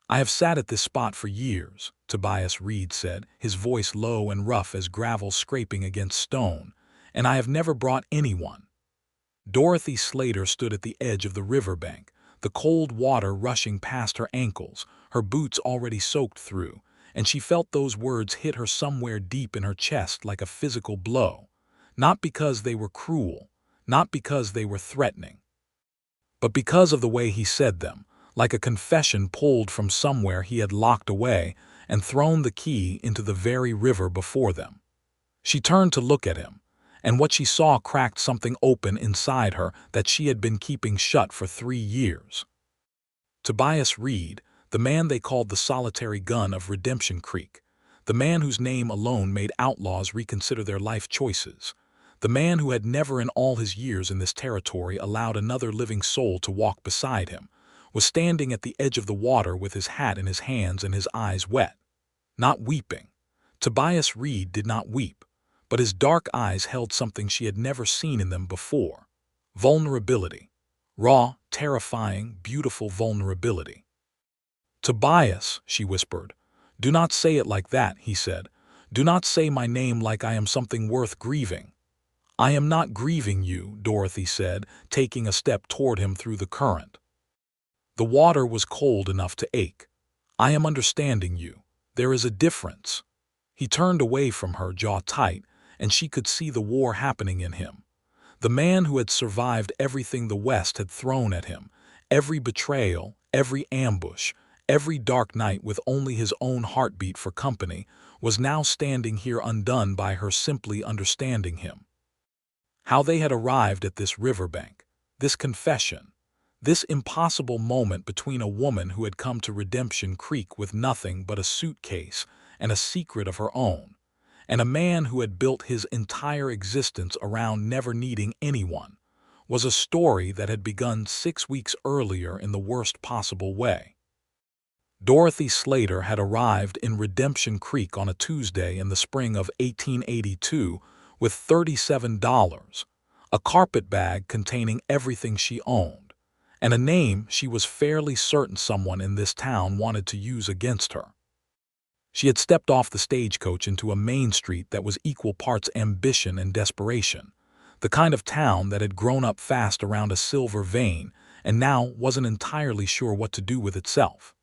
"I have sat at this spot for years," Tobias Reed said, his voice low and rough as gravel scraping against stone, "and I have never brought anyone." Dorothy Slater stood at the edge of the riverbank, the cold water rushing past her ankles, her boots already soaked through, and she felt those words hit her somewhere deep in her chest like a physical blow. Not because they were cruel, not because they were threatening, but because of the way he said them, like a confession pulled from somewhere he had locked away and thrown the key into the very river before them. She turned to look at him, and what she saw cracked something open inside her that she had been keeping shut for 3 years. Tobias Reed, the man they called the solitary gun of Redemption Creek, the man whose name alone made outlaws reconsider their life choices, the man who had never in all his years in this territory allowed another living soul to walk beside him, was standing at the edge of the water with his hat in his hands and his eyes wet. Not weeping. Tobias Reed did not weep, but his dark eyes held something she had never seen in them before. Vulnerability. Raw, terrifying, beautiful vulnerability. "Tobias," she whispered. "Do not say it like that," he said. "Do not say my name like I am something worth grieving." "I am not grieving you," Dorothy said, taking a step toward him through the current. The water was cold enough to ache. "I am understanding you. There is a difference." He turned away from her, jaw tight, and she could see the war happening in him. The man who had survived everything the West had thrown at him, every betrayal, every ambush, every dark night with only his own heartbeat for company, was now standing here undone by her simply understanding him. How they had arrived at this riverbank, this confession, this impossible moment between a woman who had come to Redemption Creek with nothing but a suitcase and a secret of her own, and a man who had built his entire existence around never needing anyone, was a story that had begun 6 weeks earlier in the worst possible way. Dorothy Slater had arrived in Redemption Creek on a Tuesday in the spring of 1882 with $37, a carpet bag containing everything she owned, and a name she was fairly certain someone in this town wanted to use against her. She had stepped off the stagecoach into a main street that was equal parts ambition and desperation, the kind of town that had grown up fast around a silver vein and now wasn't entirely sure what to do with itself.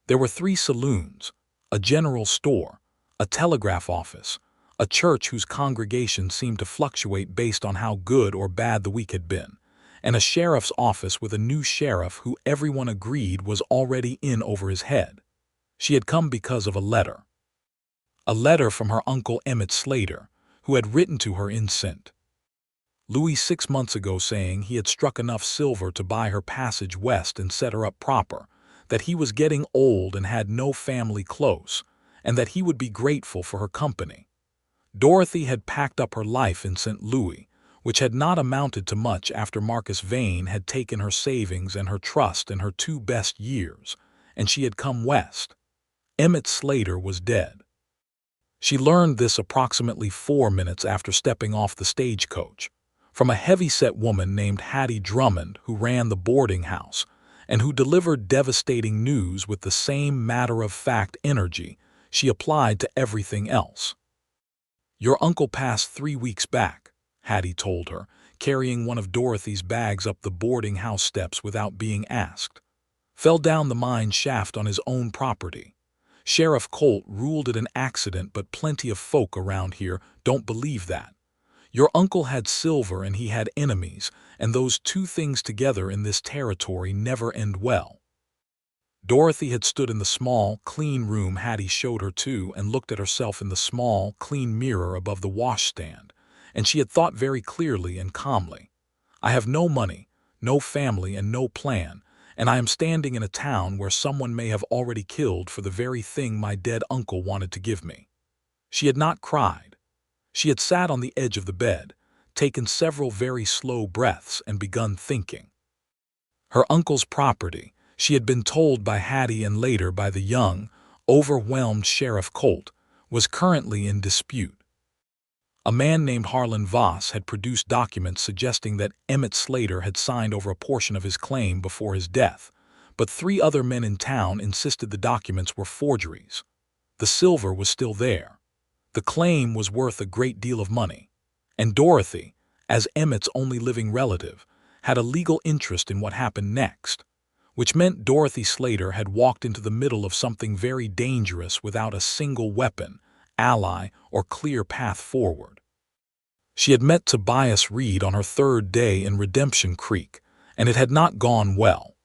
There were 3 saloons, a general store, a telegraph office, a church whose congregation seemed to fluctuate based on how good or bad the week had been, and a sheriff's office with a new sheriff who everyone agreed was already in over his head. She had come because of a letter. A letter from her uncle Emmett Slater, who had written to her in St. Louis 6 months ago saying he had struck enough silver to buy her passage west and set her up proper, that he was getting old and had no family close, and that he would be grateful for her company. Dorothy had packed up her life in St. Louis, which had not amounted to much after Marcus Vane had taken her savings and her trust in her 2 best years, and she had come west. Emmett Slater was dead. She learned this approximately 4 minutes after stepping off the stagecoach, from a heavy-set woman named Hattie Drummond who ran the boarding house, and who delivered devastating news with the same matter-of-fact energy she applied to everything else. "Your uncle passed 3 weeks back," Hattie told her, carrying one of Dorothy's bags up the boarding house steps without being asked. "Fell down the mine shaft on his own property. Sheriff Colt ruled it an accident, but plenty of folk around here don't believe that. Your uncle had silver and he had enemies, and those 2 things together in this territory never end well." Dorothy had stood in the small, clean room Hattie showed her to and looked at herself in the small, clean mirror above the washstand, and she had thought very clearly and calmly. "I have no money, no family, and no plan, and I am standing in a town where someone may have already killed for the very thing my dead uncle wanted to give me." She had not cried. She had sat on the edge of the bed, taken several very slow breaths, and begun thinking. Her uncle's property, she had been told by Hattie and later by the young, overwhelmed Sheriff Colt, was currently in dispute. A man named Harlan Voss had produced documents suggesting that Emmett Slater had signed over a portion of his claim before his death, but 3 other men in town insisted the documents were forgeries. The silver was still there. The claim was worth a great deal of money. And Dorothy, as Emmett's only living relative, had a legal interest in what happened next, which meant Dorothy Slater had walked into the middle of something very dangerous without a single weapon, ally, or clear path forward. She had met Tobias Reed on her 3rd day in Redemption Creek, and it had not gone well.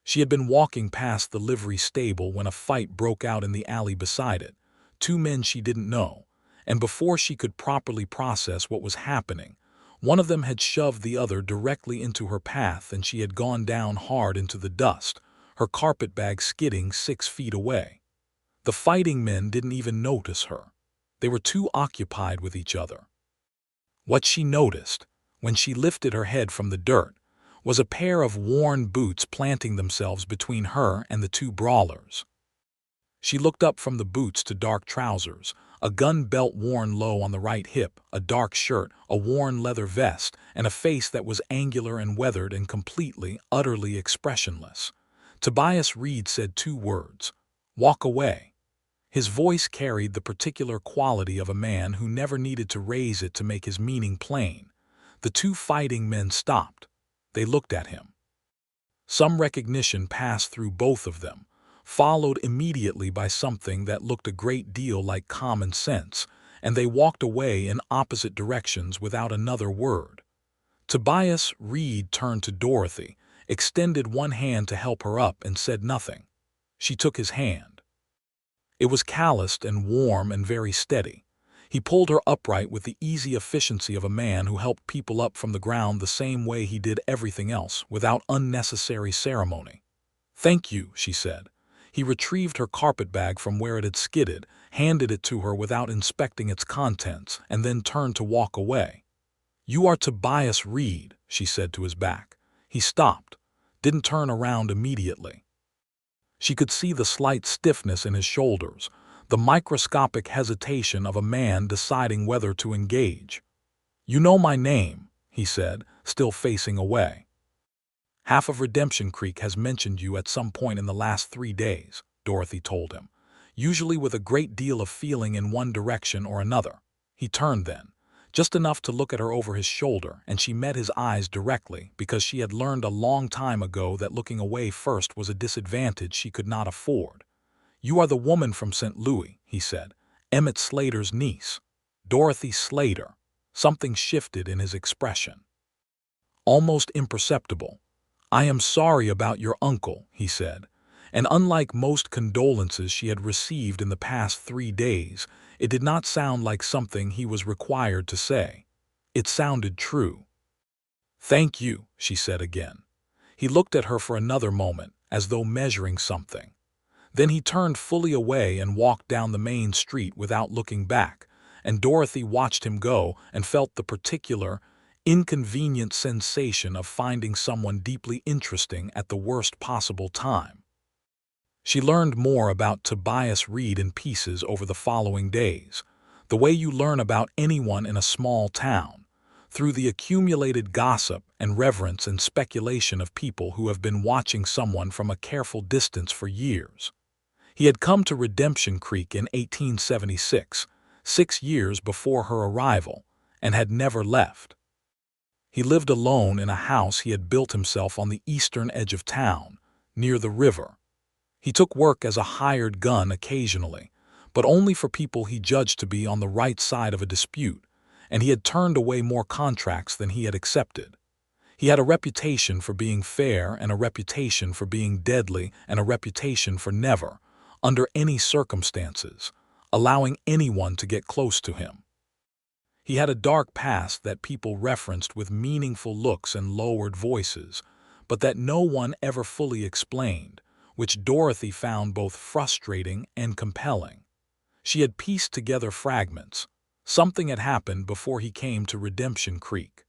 She had been walking past the livery stable when a fight broke out in the alley beside it, 2 men she didn't know, and before she could properly process what was happening, one of them had shoved the other directly into her path and she had gone down hard into the dust, her carpetbag skidding 6 feet away. The fighting men didn't even notice her. They were too occupied with each other. What she noticed, when she lifted her head from the dirt, was a pair of worn boots planting themselves between her and the 2 brawlers. She looked up from the boots to dark trousers, a gun belt worn low on the right hip, a dark shirt, a worn leather vest, and a face that was angular and weathered and completely, utterly expressionless. Tobias Reed said 2 words, "Walk away." His voice carried the particular quality of a man who never needed to raise it to make his meaning plain. The 2 fighting men stopped. They looked at him. Some recognition passed through both of them, followed immediately by something that looked a great deal like common sense, and they walked away in opposite directions without another word. Tobias Reed turned to Dorothy, extended one hand to help her up, and said nothing. She took his hand. It was calloused and warm and very steady. He pulled her upright with the easy efficiency of a man who helped people up from the ground the same way he did everything else, without unnecessary ceremony. "Thank you," she said. He retrieved her carpetbag from where it had skidded, handed it to her without inspecting its contents, and then turned to walk away. "You are Tobias Reed," she said to his back. He stopped, didn't turn around immediately. She could see the slight stiffness in his shoulders, the microscopic hesitation of a man deciding whether to engage. "You know my name," he said, still facing away. "Half of Redemption Creek has mentioned you at some point in the last 3 days, Dorothy told him, usually with a great deal of feeling in one direction or another. He turned then, just enough to look at her over his shoulder, and she met his eyes directly because she had learned a long time ago that looking away first was a disadvantage she could not afford. "You are the woman from St. Louis," he said, "Emmett Slater's niece, Dorothy Slater." Something shifted in his expression. Almost imperceptible. "I am sorry about your uncle," he said, and unlike most condolences she had received in the past 3 days, it did not sound like something he was required to say. It sounded true. "Thank you," she said again. He looked at her for another moment, as though measuring something. Then he turned fully away and walked down the main street without looking back, and Dorothy watched him go and felt the particular, inconvenient sensation of finding someone deeply interesting at the worst possible time. She learned more about Tobias Reed in pieces over the following days, the way you learn about anyone in a small town, through the accumulated gossip and reverence and speculation of people who have been watching someone from a careful distance for years. He had come to Redemption Creek in 1876, 6 years before her arrival, and had never left. He lived alone in a house he had built himself on the eastern edge of town, near the river. He took work as a hired gun occasionally, but only for people he judged to be on the right side of a dispute, and he had turned away more contracts than he had accepted. He had a reputation for being fair and a reputation for being deadly and a reputation for never, under any circumstances, allowing anyone to get close to him. He had a dark past that people referenced with meaningful looks and lowered voices, but that no one ever fully explained, which Dorothy found both frustrating and compelling. She had pieced together fragments. Something had happened before he came to Redemption Creek.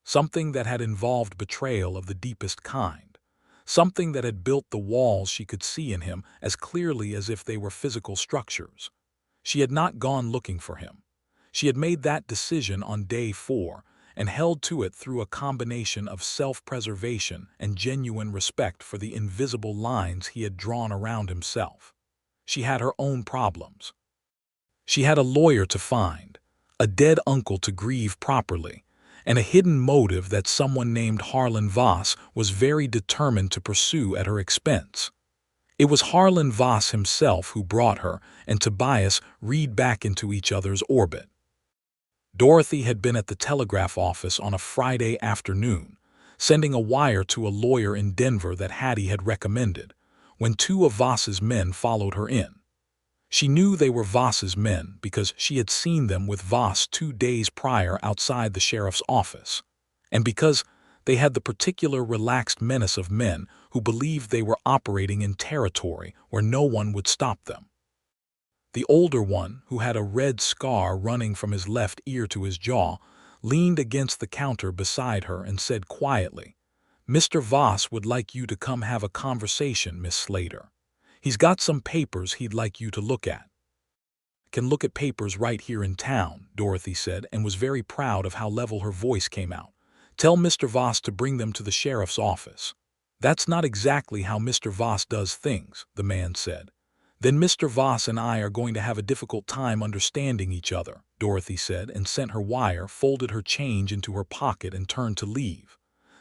Something that had involved betrayal of the deepest kind. Something that had built the walls she could see in him as clearly as if they were physical structures. She had not gone looking for him. She had made that decision on day 4, and held to it through a combination of self-preservation and genuine respect for the invisible lines he had drawn around himself. She had her own problems. She had a lawyer to find, a dead uncle to grieve properly, and a hidden motive that someone named Harlan Voss was very determined to pursue at her expense. It was Harlan Voss himself who brought her and Tobias Reed back into each other's orbit. Dorothy had been at the telegraph office on a Friday afternoon, sending a wire to a lawyer in Denver that Hattie had recommended, when two of Voss's men followed her in. She knew they were Voss's men because she had seen them with Voss 2 days prior outside the sheriff's office, and because they had the particular relaxed menace of men who believed they were operating in territory where no one would stop them. The older one, who had a red scar running from his left ear to his jaw, leaned against the counter beside her and said quietly, "Mr. Voss would like you to come have a conversation, Miss Slater. He's got some papers he'd like you to look at." "Can look at papers right here in town," Dorothy said, and was very proud of how level her voice came out. "Tell Mr. Voss to bring them to the sheriff's office." "That's not exactly how Mr. Voss does things," the man said. "Then Mr. Voss and I are going to have a difficult time understanding each other," Dorothy said, and sent her wire, folded her change into her pocket, and turned to leave.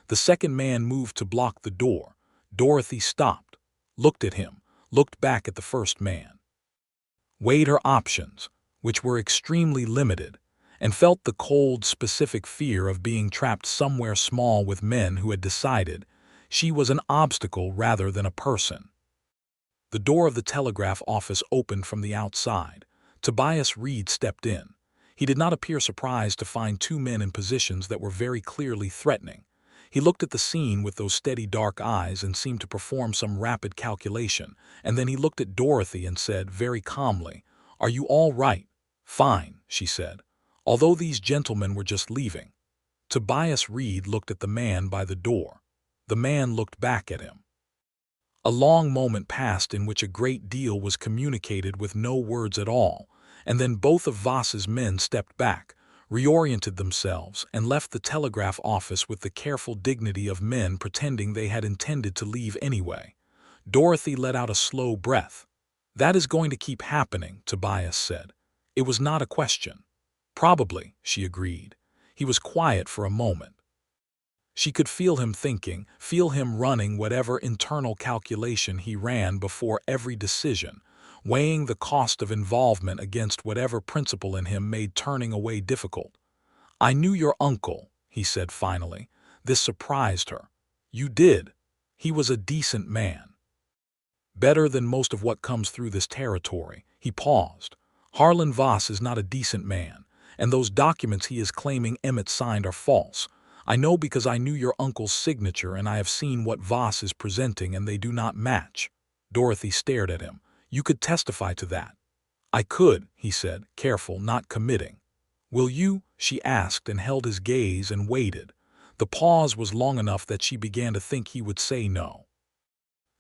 The second man moved to block the door. Dorothy stopped, looked at him, looked back at the first man, weighed her options, which were extremely limited, and felt the cold, specific fear of being trapped somewhere small with men who had decided she was an obstacle rather than a person. The door of the telegraph office opened from the outside. Tobias Reed stepped in. He did not appear surprised to find two men in positions that were very clearly threatening. He looked at the scene with those steady dark eyes and seemed to perform some rapid calculation, and then he looked at Dorothy and said very calmly, "Are you all right?" "Fine," she said, "although these gentlemen were just leaving." Tobias Reed looked at the man by the door. The man looked back at him. A long moment passed in which a great deal was communicated with no words at all, and then both of Voss's men stepped back, reoriented themselves, and left the telegraph office with the careful dignity of men pretending they had intended to leave anyway. Dorothy let out a slow breath. "That is going to keep happening," Tobias said. It was not a question. "Probably," she agreed. He was quiet for a moment. She could feel him thinking, feel him running whatever internal calculation he ran before every decision, weighing the cost of involvement against whatever principle in him made turning away difficult. "I knew your uncle," he said finally. This surprised her. "You did? He was a decent man." "Better than most of what comes through this territory." He paused. "Harlan Voss is not a decent man, and those documents he is claiming Emmett signed are false. I know because I knew your uncle's signature, and I have seen what Voss is presenting, and they do not match." Dorothy stared at him. "You could testify to that." "I could," he said, careful, not committing. "Will you?" she asked, and held his gaze and waited. The pause was long enough that she began to think he would say no.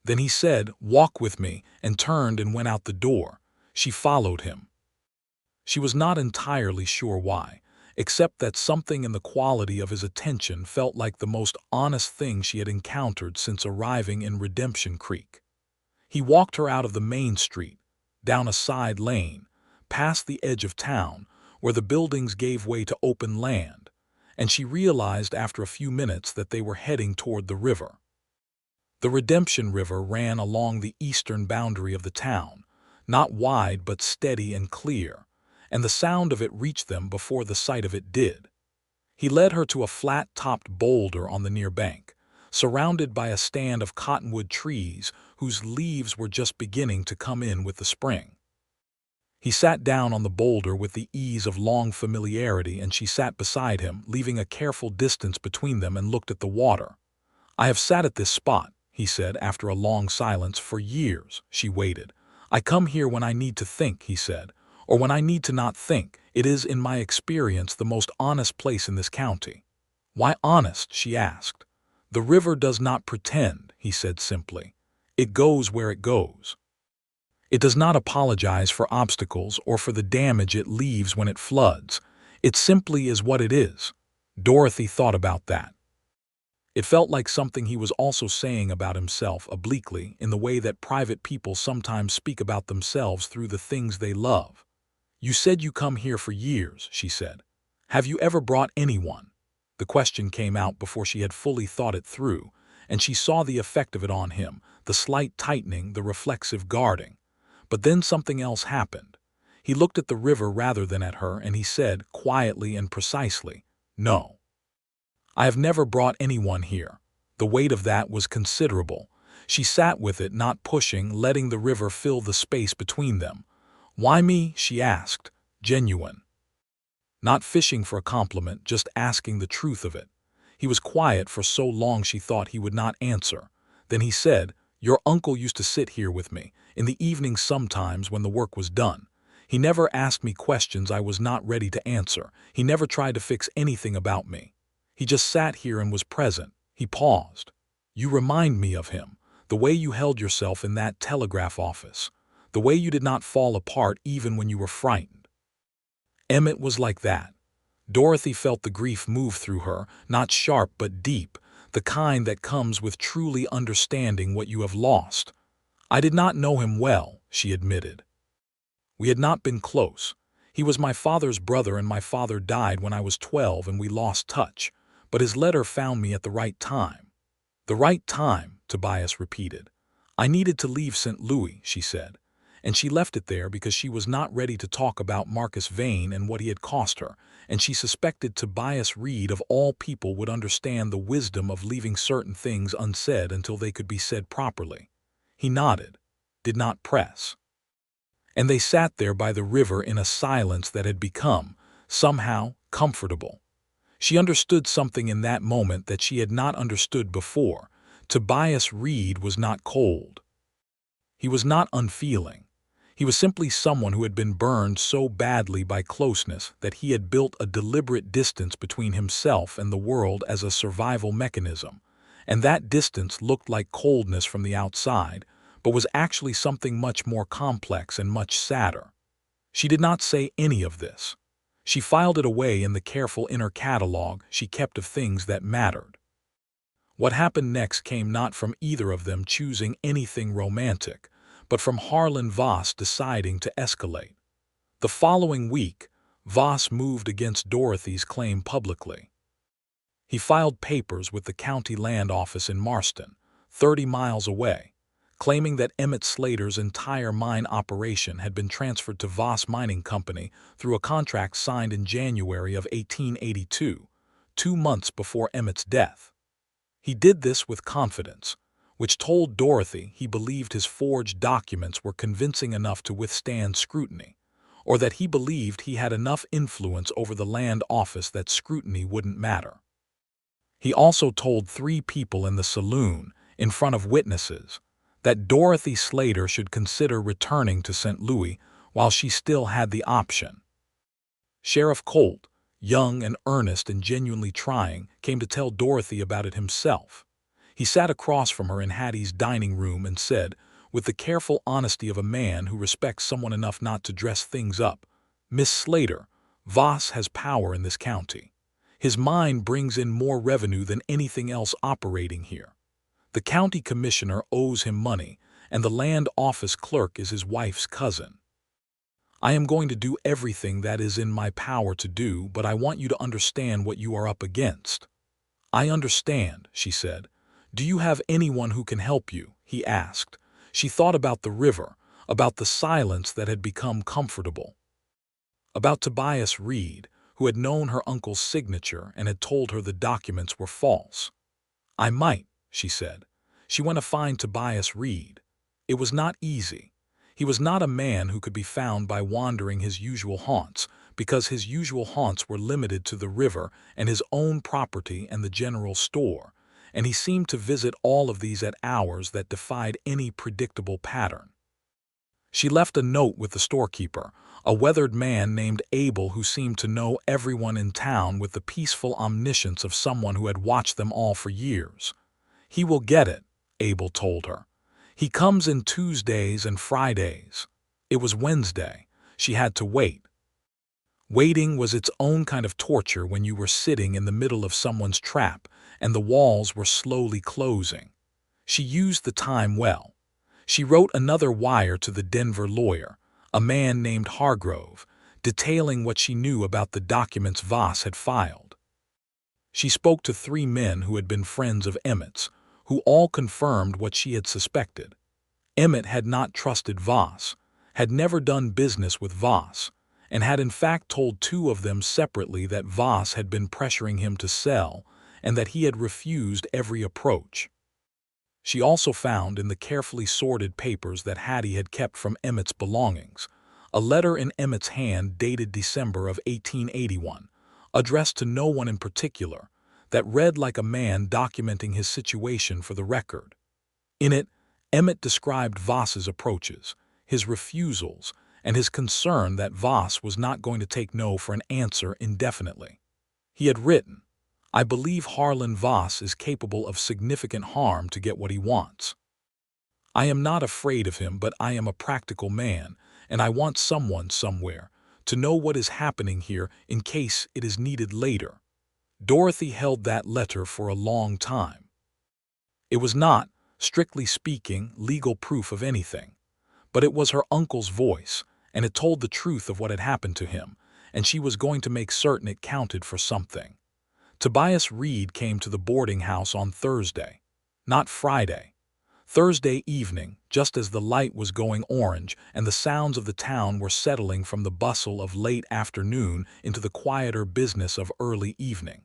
Then he said, "Walk with me," and turned and went out the door. She followed him. She was not entirely sure why, except that something in the quality of his attention felt like the most honest thing she had encountered since arriving in Redemption Creek. He walked her out of the main street, down a side lane, past the edge of town, where the buildings gave way to open land, and she realized after a few minutes that they were heading toward the river. The Redemption River ran along the eastern boundary of the town, not wide but steady and clear, and the sound of it reached them before the sight of it did. He led her to a flat-topped boulder on the near bank, surrounded by a stand of cottonwood trees whose leaves were just beginning to come in with the spring. He sat down on the boulder with the ease of long familiarity, and she sat beside him, leaving a careful distance between them, and looked at the water. "I have sat at this spot," he said after a long silence, "for years." She waited. "I come here when I need to think," he said, "or when I need to not think. It is, in my experience, the most honest place in this county." "Why honest?" she asked. "The river does not pretend," he said simply. "It goes where it goes. It does not apologize for obstacles or for the damage it leaves when it floods. It simply is what it is." Dorothy thought about that. It felt like something he was also saying about himself obliquely in the way that private people sometimes speak about themselves through the things they love. "You said you come here for years," she said. "Have you ever brought anyone?" The question came out before she had fully thought it through, and she saw the effect of it on him, the slight tightening, the reflexive guarding. But then something else happened. He looked at the river rather than at her, and he said, quietly and precisely, "No. I have never brought anyone here." The weight of that was considerable. She sat with it, not pushing, letting the river fill the space between them. "Why me?" she asked, genuine. Not fishing for a compliment, just asking the truth of it. He was quiet for so long she thought he would not answer. Then he said, "Your uncle used to sit here with me, in the evenings sometimes when the work was done. He never asked me questions I was not ready to answer. He never tried to fix anything about me. He just sat here and was present." He paused. "You remind me of him, the way you held yourself in that telegraph office, the way you did not fall apart even when you were frightened." Emmett was like that. Dorothy felt the grief move through her, not sharp but deep, the kind that comes with truly understanding what you have lost. "I did not know him well," she admitted. "We had not been close. He was my father's brother, and my father died when I was 12 and we lost touch. But his letter found me at the right time." "The right time," Tobias repeated. "I needed to leave St. Louis," she said. And she left it there because she was not ready to talk about Marcus Vane and what he had cost her, and she suspected Tobias Reed of all people would understand the wisdom of leaving certain things unsaid until they could be said properly. He nodded, did not press. And they sat there by the river in a silence that had become, somehow, comfortable. She understood something in that moment that she had not understood before. Tobias Reed was not cold. He was not unfeeling. He was simply someone who had been burned so badly by closeness that he had built a deliberate distance between himself and the world as a survival mechanism. And that distance looked like coldness from the outside, but was actually something much more complex and much sadder. She did not say any of this. She filed it away in the careful inner catalog she kept of things that mattered. What happened next came not from either of them choosing anything romantic, but from Harlan Voss deciding to escalate. The following week, Voss moved against Dorothy's claim publicly. He filed papers with the county land office in Marston, 30 miles away, claiming that Emmett Slater's entire mine operation had been transferred to Voss Mining Company through a contract signed in January of 1882, 2 months before Emmett's death. He did this with confidence, which told Dorothy he believed his forged documents were convincing enough to withstand scrutiny, or that he believed he had enough influence over the land office that scrutiny wouldn't matter. He also told 3 people in the saloon, in front of witnesses, that Dorothy Slater should consider returning to St. Louis while she still had the option. Sheriff Colt, young and earnest and genuinely trying, came to tell Dorothy about it himself. He sat across from her in Hattie's dining room and said, with the careful honesty of a man who respects someone enough not to dress things up, "Miss Slater, Voss has power in this county. His mine brings in more revenue than anything else operating here. The county commissioner owes him money, and the land office clerk is his wife's cousin. I am going to do everything that is in my power to do, but I want you to understand what you are up against." "I understand," she said. "Do you have anyone who can help you?" he asked. She thought about the river, about the silence that had become comfortable, about Tobias Reed, who had known her uncle's signature and had told her the documents were false. "I might," she said. She went to find Tobias Reed. It was not easy. He was not a man who could be found by wandering his usual haunts, because his usual haunts were limited to the river and his own property and the general store, and he seemed to visit all of these at hours that defied any predictable pattern. She left a note with the storekeeper, a weathered man named Abel who seemed to know everyone in town with the peaceful omniscience of someone who had watched them all for years. "He will get it," Abel told her. "He comes in Tuesdays and Fridays." It was Wednesday. She had to wait. Waiting was its own kind of torture when you were sitting in the middle of someone's trap and the walls were slowly closing. She used the time well. She wrote another wire to the Denver lawyer, a man named Hargrove, detailing what she knew about the documents Voss had filed. She spoke to 3 men who had been friends of Emmett's, who all confirmed what she had suspected. Emmett had not trusted Voss, had never done business with Voss, and had in fact told 2 of them separately that Voss had been pressuring him to sell and that he had refused every approach. She also found in the carefully sorted papers that Hattie had kept from Emmett's belongings a letter in Emmett's hand dated December of 1881, addressed to no one in particular, that read like a man documenting his situation for the record. In it, Emmett described Voss's approaches, his refusals, and his concern that Voss was not going to take no for an answer indefinitely. He had written, "I believe Harlan Voss is capable of significant harm to get what he wants. I am not afraid of him, but I am a practical man, and I want someone somewhere to know what is happening here in case it is needed later." Dorothy held that letter for a long time. It was not, strictly speaking, legal proof of anything, but it was her uncle's voice, and it told the truth of what had happened to him, and she was going to make certain it counted for something. Tobias Reed came to the boarding house on Thursday, not Friday. Thursday evening, just as the light was going orange and the sounds of the town were settling from the bustle of late afternoon into the quieter business of early evening.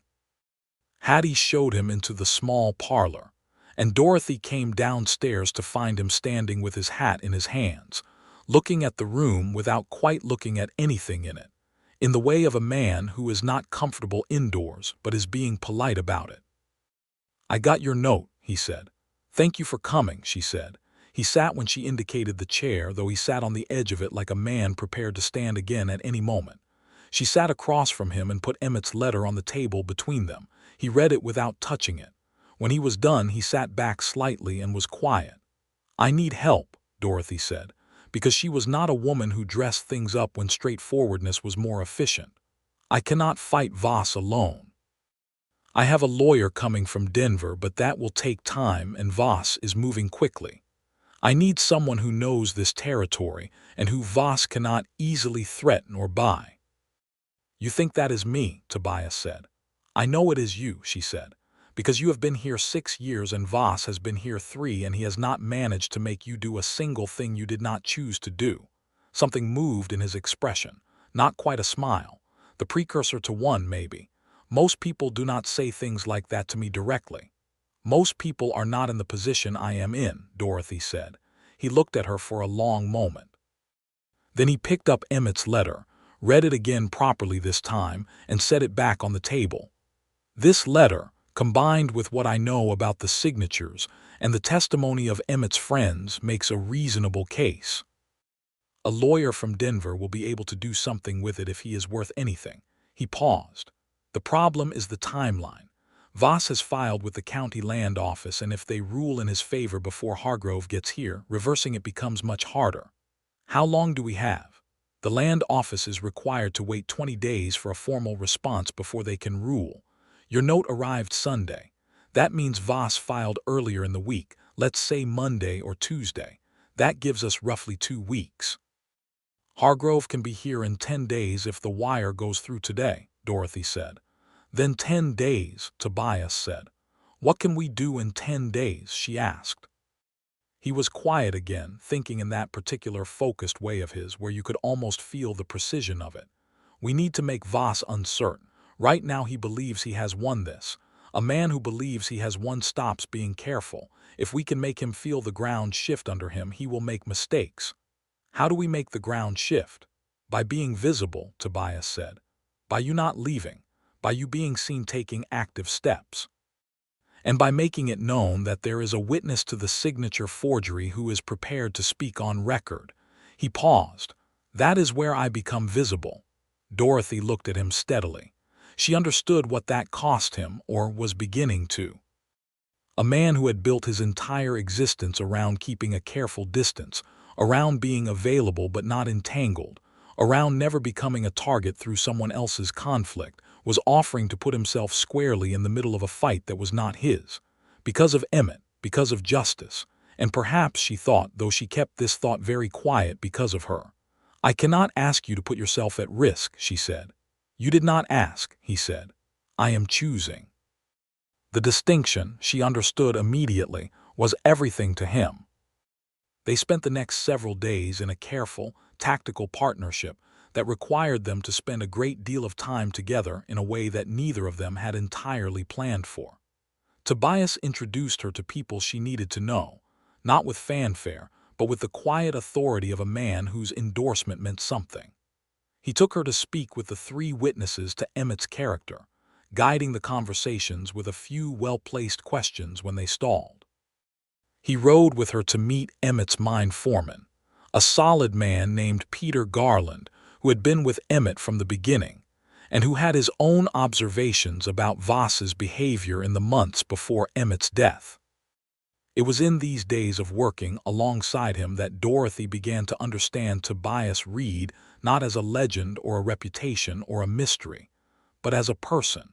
Hattie showed him into the small parlor, and Dorothy came downstairs to find him standing with his hat in his hands, looking at the room without quite looking at anything in it, in the way of a man who is not comfortable indoors but is being polite about it. "I got your note," he said. "Thank you for coming," she said. He sat when she indicated the chair, though he sat on the edge of it like a man prepared to stand again at any moment. She sat across from him and put Emmett's letter on the table between them. He read it without touching it. When he was done, he sat back slightly and was quiet. "I need help," Dorothy said, because she was not a woman who dressed things up when straightforwardness was more efficient. "I cannot fight Voss alone. I have a lawyer coming from Denver, but that will take time and Voss is moving quickly. I need someone who knows this territory and who Voss cannot easily threaten or buy." "You think that is me," Tobias said. "I know it is you," she said, "because you have been here 6 years and Voss has been here 3 and he has not managed to make you do a single thing you did not choose to do." Something moved in his expression, not quite a smile, the precursor to one maybe. "Most people do not say things like that to me directly. Most people are not in the position I am in," Dorothy said. He looked at her for a long moment. Then he picked up Emmett's letter, read it again properly this time, and set it back on the table. "This letter, combined with what I know about the signatures and the testimony of Emmett's friends, makes a reasonable case. A lawyer from Denver will be able to do something with it if he is worth anything." He paused. "The problem is the timeline. Voss has filed with the county land office, and if they rule in his favor before Hargrove gets here, reversing it becomes much harder. How long do we have? The land office is required to wait 20 days for a formal response before they can rule. Your note arrived Sunday. That means Voss filed earlier in the week, let's say Monday or Tuesday. That gives us roughly 2 weeks. Hargrove can be here in 10 days if the wire goes through today," Dorothy said. "Then 10 days," Tobias said. "What can we do in 10 days?" she asked. He was quiet again, thinking in that particular focused way of his where you could almost feel the precision of it. "We need to make Voss uncertain. Right now he believes he has won this. A man who believes he has won stops being careful. If we can make him feel the ground shift under him, he will make mistakes." "How do we make the ground shift?" "By being visible," Tobias said. "By you not leaving. By you being seen taking active steps. And by making it known that there is a witness to the signature forgery who is prepared to speak on record." He paused. "That is where I become visible." Dorothy looked at him steadily. She understood what that cost him, or was beginning to. A man who had built his entire existence around keeping a careful distance, around being available but not entangled, around never becoming a target through someone else's conflict, was offering to put himself squarely in the middle of a fight that was not his. Because of Emmett, because of justice, and perhaps, she thought, though she kept this thought very quiet, because of her. "I cannot ask you to put yourself at risk," she said. "You did not ask," he said. "I am choosing." The distinction, she understood immediately, was everything to him. They spent the next several days in a careful, tactical partnership that required them to spend a great deal of time together in a way that neither of them had entirely planned for. Tobias introduced her to people she needed to know, not with fanfare, but with the quiet authority of a man whose endorsement meant something. He took her to speak with the three witnesses to Emmett's character, guiding the conversations with a few well-placed questions when they stalled. He rode with her to meet Emmett's mine foreman, a solid man named Peter Garland, who had been with Emmett from the beginning, and who had his own observations about Voss's behavior in the months before Emmett's death. It was in these days of working alongside him that Dorothy began to understand Tobias Reed not as a legend or a reputation or a mystery, but as a person.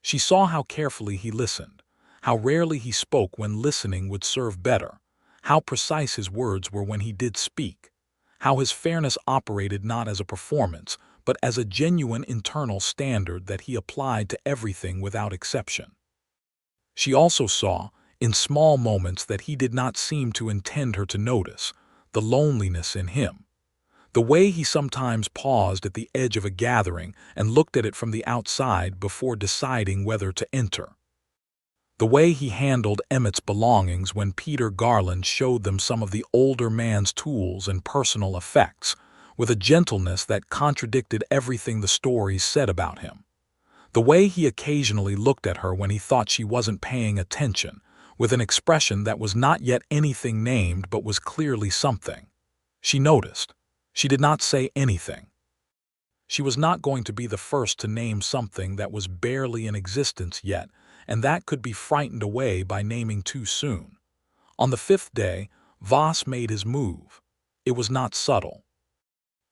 She saw how carefully he listened, how rarely he spoke when listening would serve better, how precise his words were when he did speak, how his fairness operated not as a performance, but as a genuine internal standard that he applied to everything without exception. She also saw, in small moments that he did not seem to intend her to notice, the loneliness in him. The way he sometimes paused at the edge of a gathering and looked at it from the outside before deciding whether to enter. The way he handled Emmett's belongings when Peter Garland showed them some of the older man's tools and personal effects, with a gentleness that contradicted everything the stories said about him. The way he occasionally looked at her when he thought she wasn't paying attention, with an expression that was not yet anything named but was clearly something. She noticed. She did not say anything. She was not going to be the first to name something that was barely in existence yet, and that could be frightened away by naming too soon. On the fifth day, Voss made his move. It was not subtle.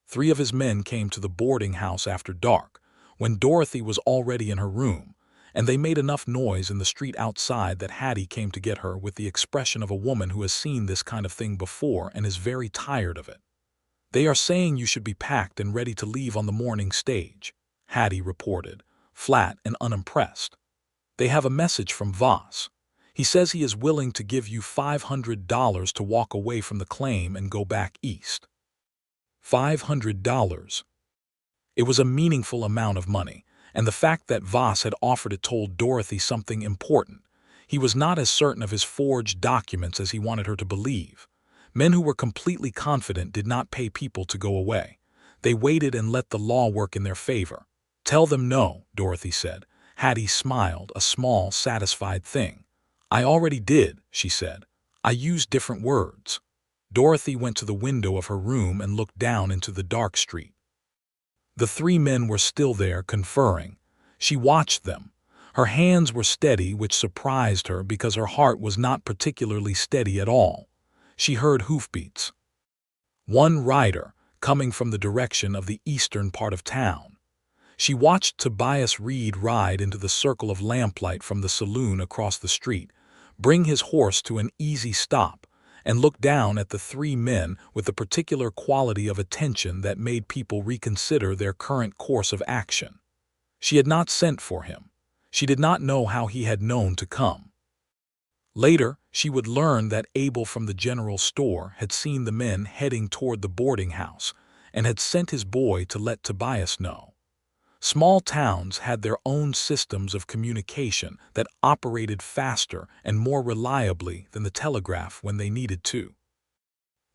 3 of his men came to the boarding house after dark, when Dorothy was already in her room, and they made enough noise in the street outside that Hattie came to get her with the expression of a woman who has seen this kind of thing before and is very tired of it. "They are saying you should be packed and ready to leave on the morning stage," Hattie reported, flat and unimpressed. "They have a message from Voss. He says he is willing to give you $500 to walk away from the claim and go back east." $500. It was a meaningful amount of money, and the fact that Voss had offered it told Dorothy something important. He was not as certain of his forged documents as he wanted her to believe. Men who were completely confident did not pay people to go away. They waited and let the law work in their favor. "Tell them no," Dorothy said. Hattie smiled, a small, satisfied thing. "I already did," she said. "I used different words." Dorothy went to the window of her room and looked down into the dark street. The 3 men were still there, conferring. She watched them. Her hands were steady, which surprised her because her heart was not particularly steady at all. She heard hoofbeats. One rider, coming from the direction of the eastern part of town. She watched Tobias Reed ride into the circle of lamplight from the saloon across the street, bring his horse to an easy stop, and look down at the 3 men with the particular quality of attention that made people reconsider their current course of action. She had not sent for him. She did not know how he had known to come. Later, she would learn that Abel from the general store had seen the men heading toward the boarding house and had sent his boy to let Tobias know. Small towns had their own systems of communication that operated faster and more reliably than the telegraph when they needed to.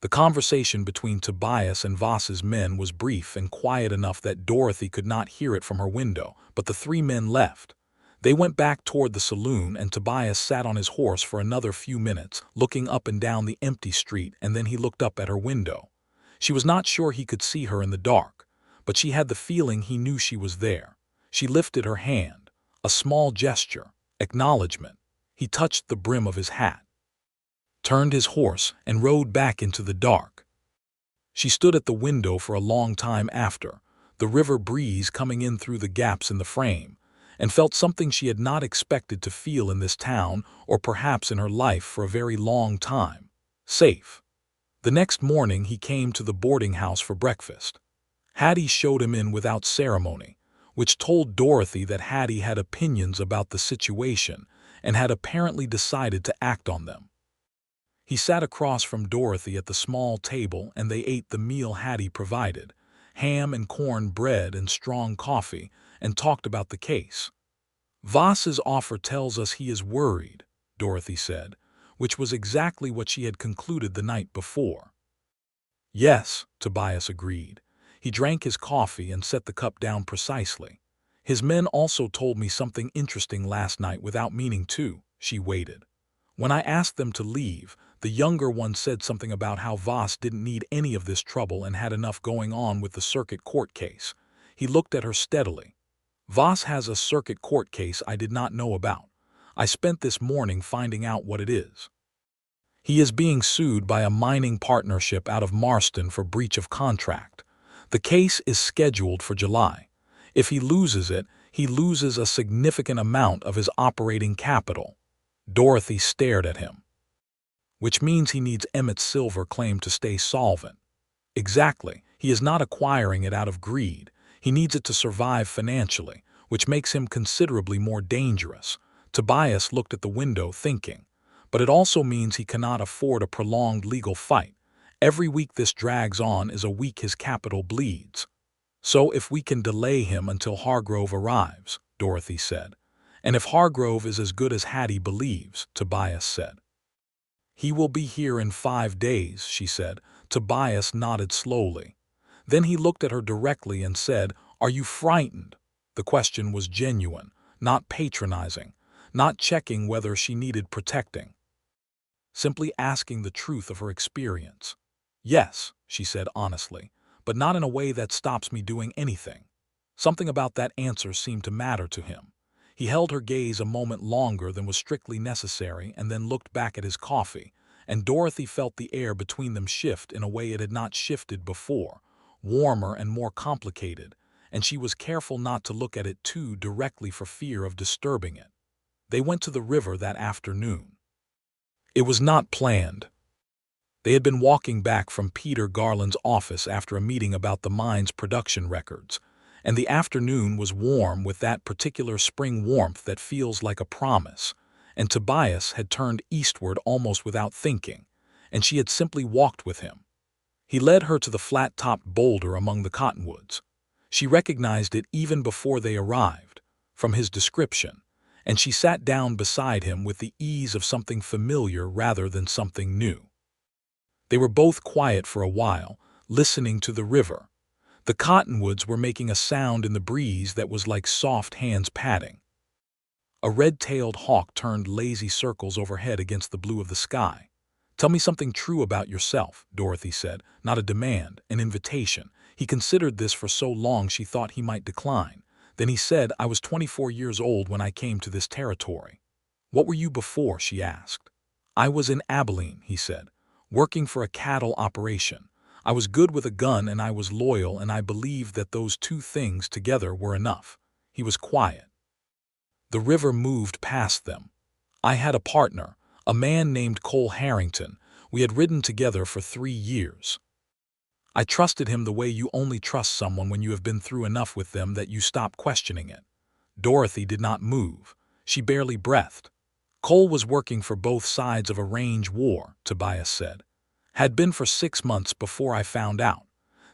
The conversation between Tobias and Voss's men was brief and quiet enough that Dorothy could not hear it from her window, but the 3 men left. They went back toward the saloon, and Tobias sat on his horse for another few minutes, looking up and down the empty street, and then he looked up at her window. She was not sure he could see her in the dark, but she had the feeling he knew she was there. She lifted her hand, a small gesture, acknowledgement. He touched the brim of his hat, turned his horse, and rode back into the dark. She stood at the window for a long time after, the river breeze coming in through the gaps in the frame, and felt something she had not expected to feel in this town or perhaps in her life for a very long time. Safe. The next morning he came to the boarding house for breakfast. Hattie showed him in without ceremony, which told Dorothy that Hattie had opinions about the situation and had apparently decided to act on them. He sat across from Dorothy at the small table and they ate the meal Hattie provided, ham and corn bread and strong coffee, and talked about the case. "Voss's offer tells us he is worried," Dorothy said, which was exactly what she had concluded the night before. "Yes," Tobias agreed. He drank his coffee and set the cup down precisely. "His men also told me something interesting last night without meaning to." She waited. "When I asked them to leave, the younger one said something about how Voss didn't need any of this trouble and had enough going on with the circuit court case." He looked at her steadily. "Voss has a circuit court case I did not know about. I spent this morning finding out what it is. He is being sued by a mining partnership out of Marston for breach of contract. The case is scheduled for July. If he loses it, he loses a significant amount of his operating capital." Dorothy stared at him. "Which means he needs Emmett's silver claim to stay solvent." "Exactly. He is not acquiring it out of greed. He needs it to survive financially, which makes him considerably more dangerous." Tobias looked at the window thinking. "But it also means he cannot afford a prolonged legal fight. Every week this drags on is a week his capital bleeds. So if we can delay him until Hargrove arrives," Dorothy said. "And if Hargrove is as good as Hattie believes," Tobias said. "He will be here in 5 days," she said. Tobias nodded slowly. Then he looked at her directly and said, "Are you frightened?" The question was genuine, not patronizing, not checking whether she needed protecting. Simply asking the truth of her experience. "Yes," she said honestly, "but not in a way that stops me doing anything." Something about that answer seemed to matter to him. He held her gaze a moment longer than was strictly necessary and then looked back at his coffee, and Dorothy felt the air between them shift in a way it had not shifted before, warmer and more complicated, and she was careful not to look at it too directly for fear of disturbing it. They went to the river that afternoon. It was not planned. They had been walking back from Peter Garland's office after a meeting about the mine's production records, and the afternoon was warm with that particular spring warmth that feels like a promise, and Tobias had turned eastward almost without thinking, and she had simply walked with him. He led her to the flat-topped boulder among the cottonwoods. She recognized it even before they arrived, from his description, and she sat down beside him with the ease of something familiar rather than something new. They were both quiet for a while, listening to the river. The cottonwoods were making a sound in the breeze that was like soft hands patting. A red-tailed hawk turned lazy circles overhead against the blue of the sky. "Tell me something true about yourself," Dorothy said, not a demand, an invitation. He considered this for so long she thought he might decline. Then he said, "I was 24 years old when I came to this territory." "What were you before?" she asked. "I was in Abilene," he said, "working for a cattle operation. I was good with a gun and I was loyal, and I believed that those two things together were enough." He was quiet. The river moved past them. "I had a partner, a man named Cole Harrington. We had ridden together for 3 years. I trusted him the way you only trust someone when you have been through enough with them that you stop questioning it." Dorothy did not move. She barely breathed. "Cole was working for both sides of a range war," Tobias said. "Had been for 6 months before I found out.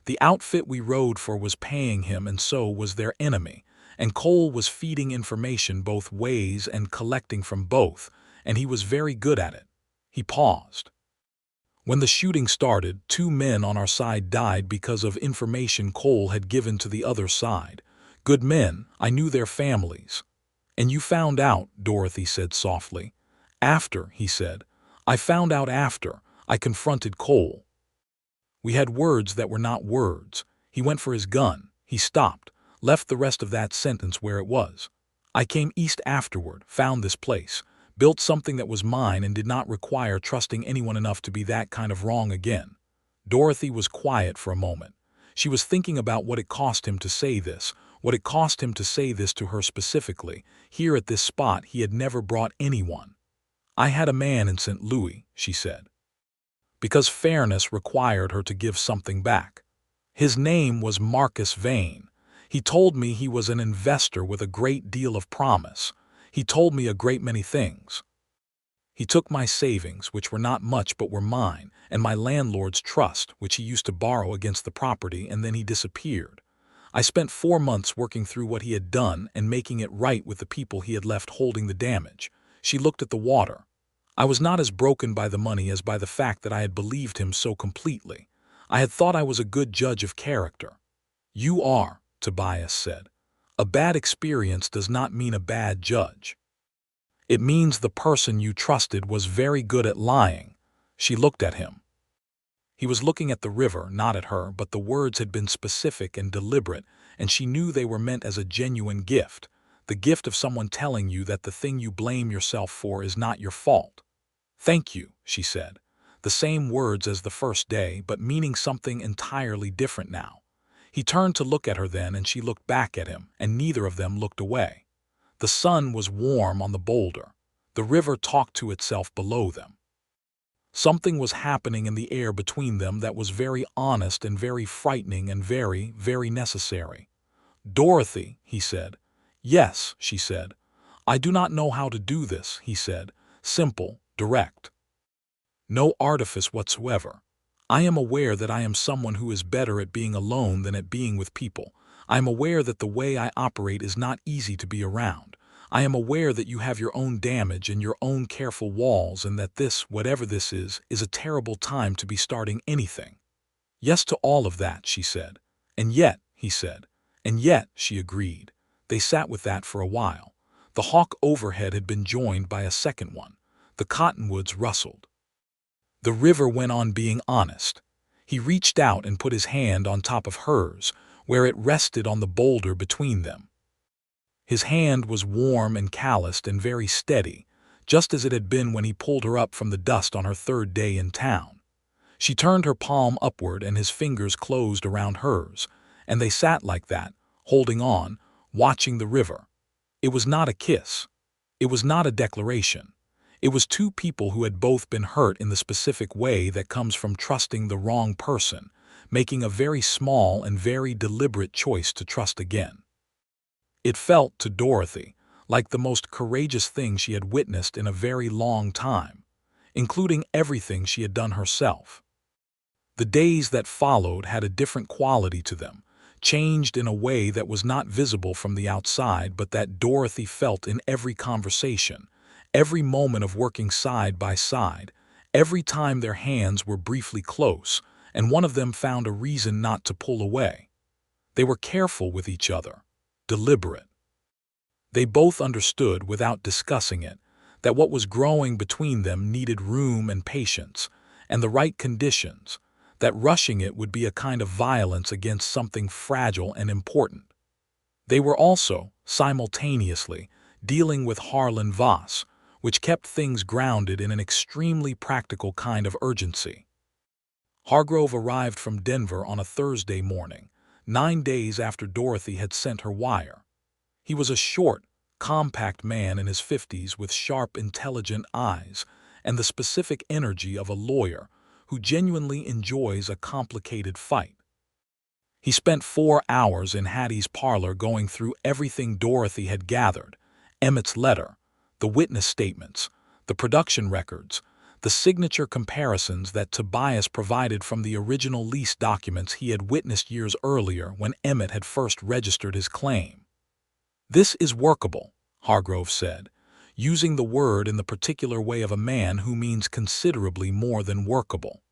The outfit we rode for was paying him, and so was their enemy, and Cole was feeding information both ways and collecting from both, and he was very good at it." He paused. "When the shooting started, 2 men on our side died because of information Cole had given to the other side. Good men, I knew their families." "And you found out," Dorothy said softly. "After," he said. "I found out after. I confronted Cole. We had words that were not words. He went for his gun." He stopped, left the rest of that sentence where it was. "I came east afterward, found this place, built something that was mine and did not require trusting anyone enough to be that kind of wrong again." Dorothy was quiet for a moment. She was thinking about what it cost him to say this, what it cost him to say this to her specifically. Here at this spot he had never brought anyone. "I had a man in St. Louis," she said, because fairness required her to give something back. "His name was Marcus Vane. He told me he was an investor with a great deal of promise. He told me a great many things. He took my savings, which were not much but were mine, and my landlord's trust, which he used to borrow against the property, and then he disappeared. I spent 4 months working through what he had done and making it right with the people he had left holding the damage." She looked at the water. "I was not as broken by the money as by the fact that I had believed him so completely. I had thought I was a good judge of character." "You are," Tobias said. "A bad experience does not mean a bad judge. It means the person you trusted was very good at lying." She looked at him. He was looking at the river, not at her, but the words had been specific and deliberate, and she knew they were meant as a genuine gift, the gift of someone telling you that the thing you blame yourself for is not your fault. "Thank you," she said, the same words as the first day, but meaning something entirely different now. He turned to look at her then, and she looked back at him, and neither of them looked away. The sun was warm on the boulder. The river talked to itself below them. Something was happening in the air between them that was very honest and very frightening and very, very necessary. "Dorothy," he said. "Yes," she said. "I do not know how to do this," he said. "Simple, direct. No artifice whatsoever. I am aware that I am someone who is better at being alone than at being with people. I am aware that the way I operate is not easy to be around. I am aware that you have your own damage and your own careful walls, and that this, whatever this is a terrible time to be starting anything." "Yes to all of that," she said. "And yet," he said. "And yet," she agreed. They sat with that for a while. The hawk overhead had been joined by a second one. The cottonwoods rustled. The river went on being honest. He reached out and put his hand on top of hers, where it rested on the boulder between them. His hand was warm and calloused and very steady, just as it had been when he pulled her up from the dust on her 3rd day in town. She turned her palm upward and his fingers closed around hers, and they sat like that, holding on, watching the river. It was not a kiss. It was not a declaration. It was two people who had both been hurt in the specific way that comes from trusting the wrong person, making a very small and very deliberate choice to trust again. It felt, to Dorothy, like the most courageous thing she had witnessed in a very long time, including everything she had done herself. The days that followed had a different quality to them, changed in a way that was not visible from the outside, but that Dorothy felt in every conversation, every moment of working side by side, every time their hands were briefly close, and one of them found a reason not to pull away. They were careful with each other, deliberate. They both understood, without discussing it, that what was growing between them needed room and patience, and the right conditions, that rushing it would be a kind of violence against something fragile and important. They were also, simultaneously, dealing with Harlan Voss, which kept things grounded in an extremely practical kind of urgency. Hargrove arrived from Denver on a Thursday morning, 9 days after Dorothy had sent her wire. He was a short, compact man in his 50s with sharp, intelligent eyes and the specific energy of a lawyer who genuinely enjoys a complicated fight. He spent 4 hours in Hattie's parlor going through everything Dorothy had gathered: Emmett's letter, the witness statements, the production records, the signature comparisons that Tobias provided from the original lease documents he had witnessed years earlier when Emmett had first registered his claim. "This is workable," Hargrove said, using the word in the particular way of a man who means considerably more than workable.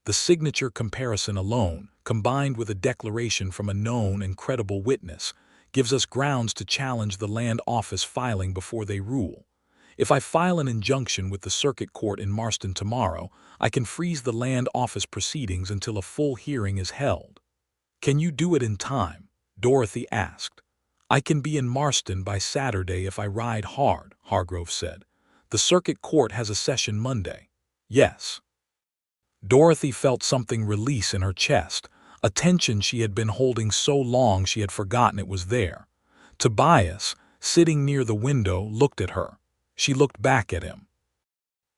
The signature comparison alone, combined with a declaration from a known and credible witness, gives us grounds to challenge the land office filing before they rule. If I file an injunction with the circuit court in Marston tomorrow, I can freeze the land office proceedings until a full hearing is held. "Can you do it in time?" Dorothy asked. "I can be in Marston by Saturday if I ride hard," Hargrove said. "The circuit court has a session Monday." "Yes." Dorothy felt something release in her chest, a tension she had been holding so long she had forgotten it was there. Tobias, sitting near the window, looked at her. She looked back at him.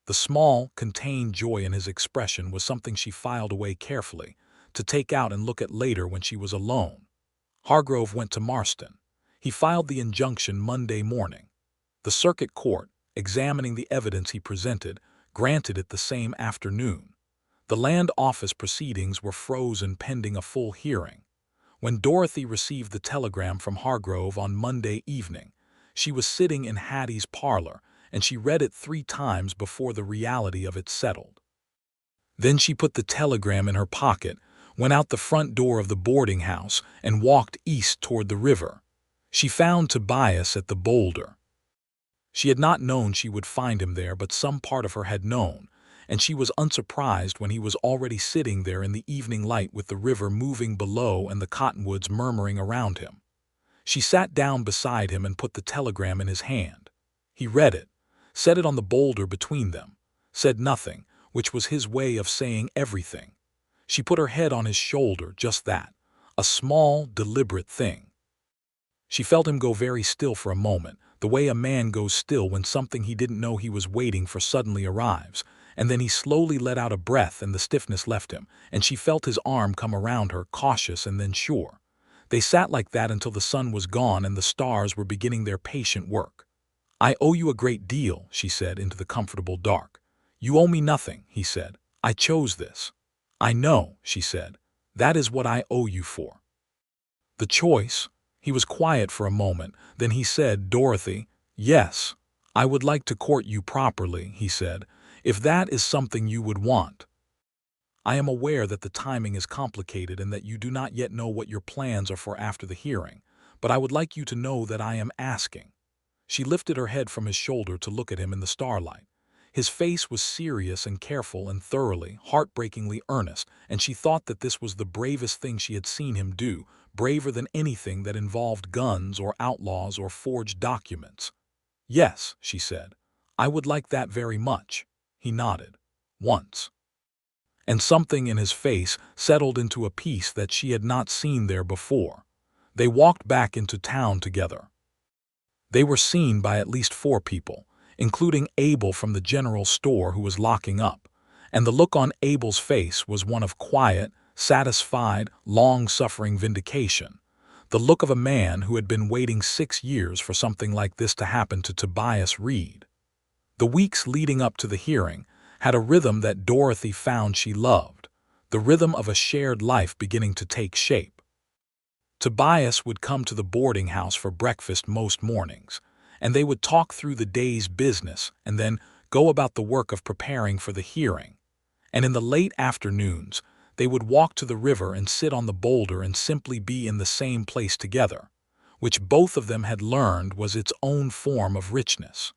The small, contained joy in his expression was something she filed away carefully, to take out and look at later when she was alone. Hargrove went to Marston. He filed the injunction Monday morning. The circuit court, examining the evidence he presented, granted it the same afternoon. The land office proceedings were frozen pending a full hearing. When Dorothy received the telegram from Hargrove on Monday evening, she was sitting in Hattie's parlor, and she read it 3 times before the reality of it settled. Then she put the telegram in her pocket, went out the front door of the boarding house, and walked east toward the river. She found Tobias at the boulder. She had not known she would find him there, but some part of her had known, and she was unsurprised when he was already sitting there in the evening light with the river moving below and the cottonwoods murmuring around him. She sat down beside him and put the telegram in his hand. He read it, set it on the boulder between them, said nothing, which was his way of saying everything. She put her head on his shoulder, just that, a small, deliberate thing. She felt him go very still for a moment, the way a man goes still when something he didn't know he was waiting for suddenly arrives, and then he slowly let out a breath and the stiffness left him, and she felt his arm come around her, cautious and then sure. They sat like that until the sun was gone and the stars were beginning their patient work. "I owe you a great deal," she said into the comfortable dark. "You owe me nothing," he said. "I chose this." "I know," she said. "That is what I owe you for." The choice? He was quiet for a moment, then he said, "Dorothy, yes, I would like to court you properly," he said, "if that is something you would want. I am aware that the timing is complicated and that you do not yet know what your plans are for after the hearing, but I would like you to know that I am asking." She lifted her head from his shoulder to look at him in the starlight. His face was serious and careful and thoroughly, heartbreakingly earnest, and she thought that this was the bravest thing she had seen him do, braver than anything that involved guns or outlaws or forged documents. "Yes," she said, "I would like that very much." He nodded. "Once." And something in his face settled into a peace that she had not seen there before. They walked back into town together. They were seen by at least 4 people, including Abel from the general store who was locking up, and the look on Abel's face was one of quiet, satisfied, long-suffering vindication, the look of a man who had been waiting 6 years for something like this to happen to Tobias Reed. The weeks leading up to the hearing had a rhythm that Dorothy found she loved, the rhythm of a shared life beginning to take shape. Tobias would come to the boarding house for breakfast most mornings, and they would talk through the day's business and then go about the work of preparing for the hearing. And in the late afternoons, they would walk to the river and sit on the boulder and simply be in the same place together, which both of them had learned was its own form of richness.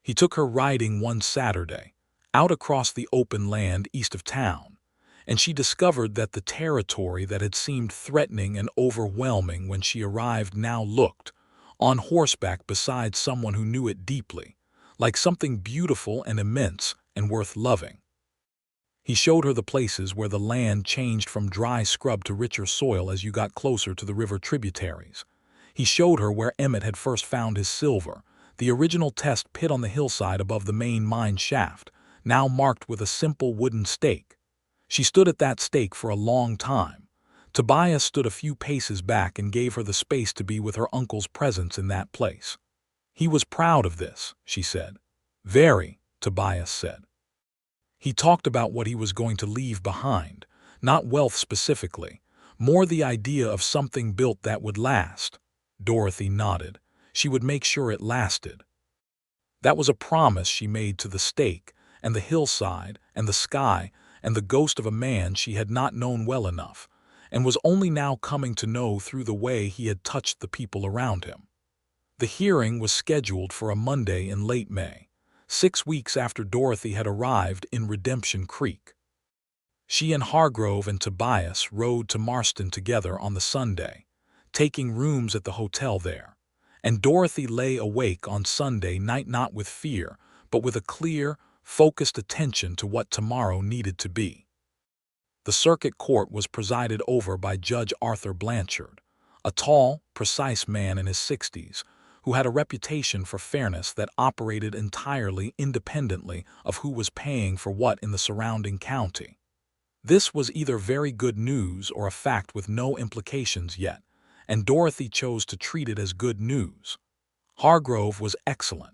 He took her riding one Saturday, out across the open land east of town, and she discovered that the territory that had seemed threatening and overwhelming when she arrived now looked, on horseback beside someone who knew it deeply, like something beautiful and immense and worth loving. He showed her the places where the land changed from dry scrub to richer soil as you got closer to the river tributaries. He showed her where Emmett had first found his silver, the original test pit on the hillside above the main mine shaft, now marked with a simple wooden stake. She stood at that stake for a long time. Tobias stood a few paces back and gave her the space to be with her uncle's presence in that place. He was proud of this, she said. "Very," Tobias said. He talked about what he was going to leave behind, not wealth specifically, more the idea of something built that would last. Dorothy nodded. She would make sure it lasted. That was a promise she made to the stake, and the hillside, and the sky, and the ghost of a man she had not known well enough, and was only now coming to know through the way he had touched the people around him. The hearing was scheduled for a Monday in late May, 6 weeks after Dorothy had arrived in Redemption Creek. She and Hargrove and Tobias rode to Marston together on the Sunday, taking rooms at the hotel there, and Dorothy lay awake on Sunday night not with fear, but with a clear, focused attention to what tomorrow needed to be. The circuit court was presided over by Judge Arthur Blanchard, a tall, precise man in his 60s, who had a reputation for fairness that operated entirely independently of who was paying for what in the surrounding county. This was either very good news or a fact with no implications yet, and Dorothy chose to treat it as good news. Hargrove was excellent.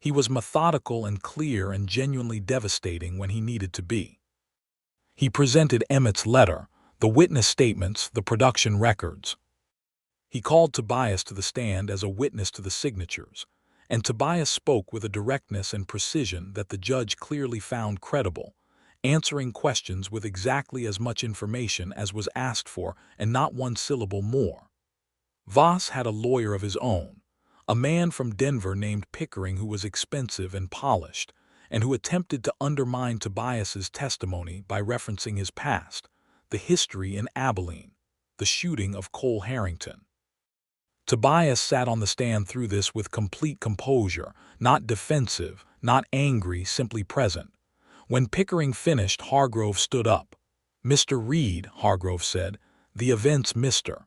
He was methodical and clear and genuinely devastating when he needed to be. He presented Emmett's letter, the witness statements, the production records. He called Tobias to the stand as a witness to the signatures, and Tobias spoke with a directness and precision that the judge clearly found credible, answering questions with exactly as much information as was asked for and not one syllable more. Voss had a lawyer of his own, a man from Denver named Pickering who was expensive and polished, and who attempted to undermine Tobias's testimony by referencing his past, the history in Abilene, the shooting of Cole Harrington. Tobias sat on the stand through this with complete composure, not defensive, not angry, simply present. When Pickering finished, Hargrove stood up. "Mr. Reed," Hargrove said, "the events Mr.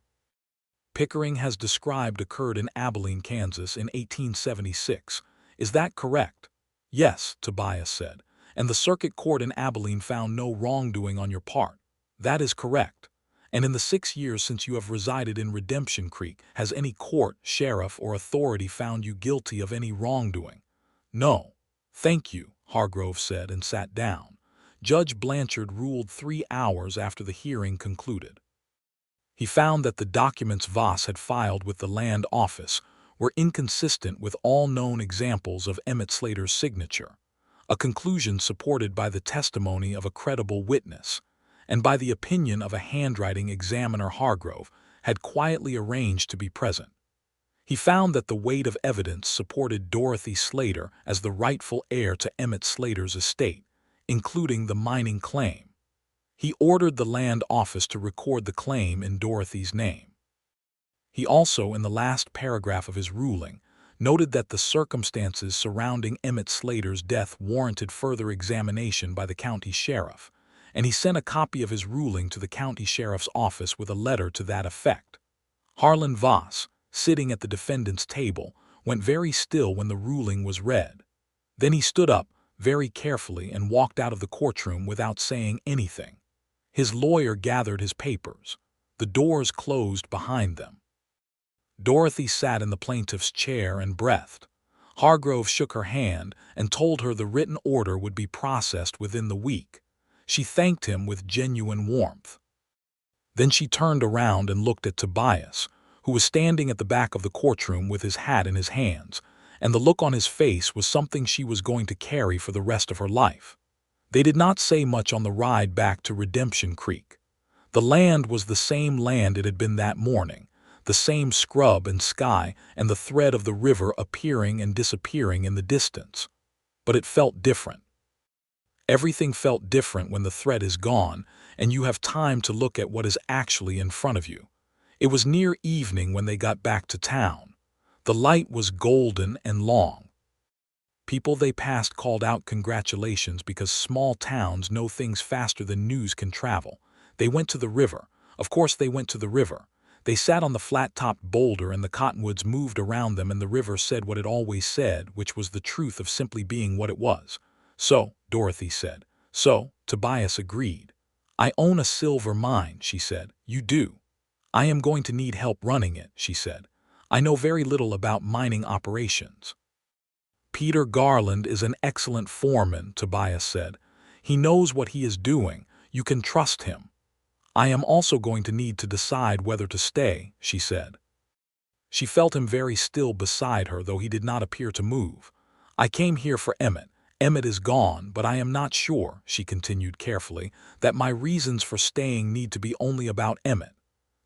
Pickering has described occurred in Abilene, Kansas in 1876. Is that correct?" "Yes," Tobias said, "and the circuit court in Abilene found no wrongdoing on your part." "That is correct. And in the 6 years since you have resided in Redemption Creek, has any court, sheriff, or authority found you guilty of any wrongdoing?" "No." "Thank you," Hargrove said and sat down. Judge Blanchard ruled 3 hours after the hearing concluded. He found that the documents Voss had filed with the land office were inconsistent with all known examples of Emmett Slater's signature, a conclusion supported by the testimony of a credible witness, and by the opinion of a handwriting examiner Hargrove had quietly arranged to be present. He found that the weight of evidence supported Dorothy Slater as the rightful heir to Emmett Slater's estate, including the mining claim. He ordered the land office to record the claim in Dorothy's name. He also, in the last paragraph of his ruling, noted that the circumstances surrounding Emmett Slater's death warranted further examination by the county sheriff, and he sent a copy of his ruling to the county sheriff's office with a letter to that effect. Harlan Voss, sitting at the defendant's table, went very still when the ruling was read. Then he stood up, very carefully, and walked out of the courtroom without saying anything. His lawyer gathered his papers. The doors closed behind them. Dorothy sat in the plaintiff's chair and breathed. Hargrove shook her hand and told her the written order would be processed within the week. She thanked him with genuine warmth. Then she turned around and looked at Tobias, who was standing at the back of the courtroom with his hat in his hands, and the look on his face was something she was going to carry for the rest of her life. They did not say much on the ride back to Redemption Creek. The land was the same land it had been that morning, the same scrub and sky and the thread of the river appearing and disappearing in the distance. But it felt different. Everything felt different when the thread is gone and you have time to look at what is actually in front of you. It was near evening when they got back to town. The light was golden and long. People they passed called out congratulations because small towns know things faster than news can travel. They went to the river. Of course they went to the river. They sat on the flat-topped boulder and the cottonwoods moved around them and the river said what it always said, which was the truth of simply being what it was. "So," Dorothy said. "So," Tobias agreed. "I own a silver mine," she said. "You do." "I am going to need help running it," she said. "I know very little about mining operations." "Peter Garland is an excellent foreman," Tobias said. "He knows what he is doing. You can trust him." "I am also going to need to decide whether to stay," she said. She felt him very still beside her, though he did not appear to move. "I came here for Emmett. Emmett is gone, but I am not sure," she continued carefully, "that my reasons for staying need to be only about Emmett."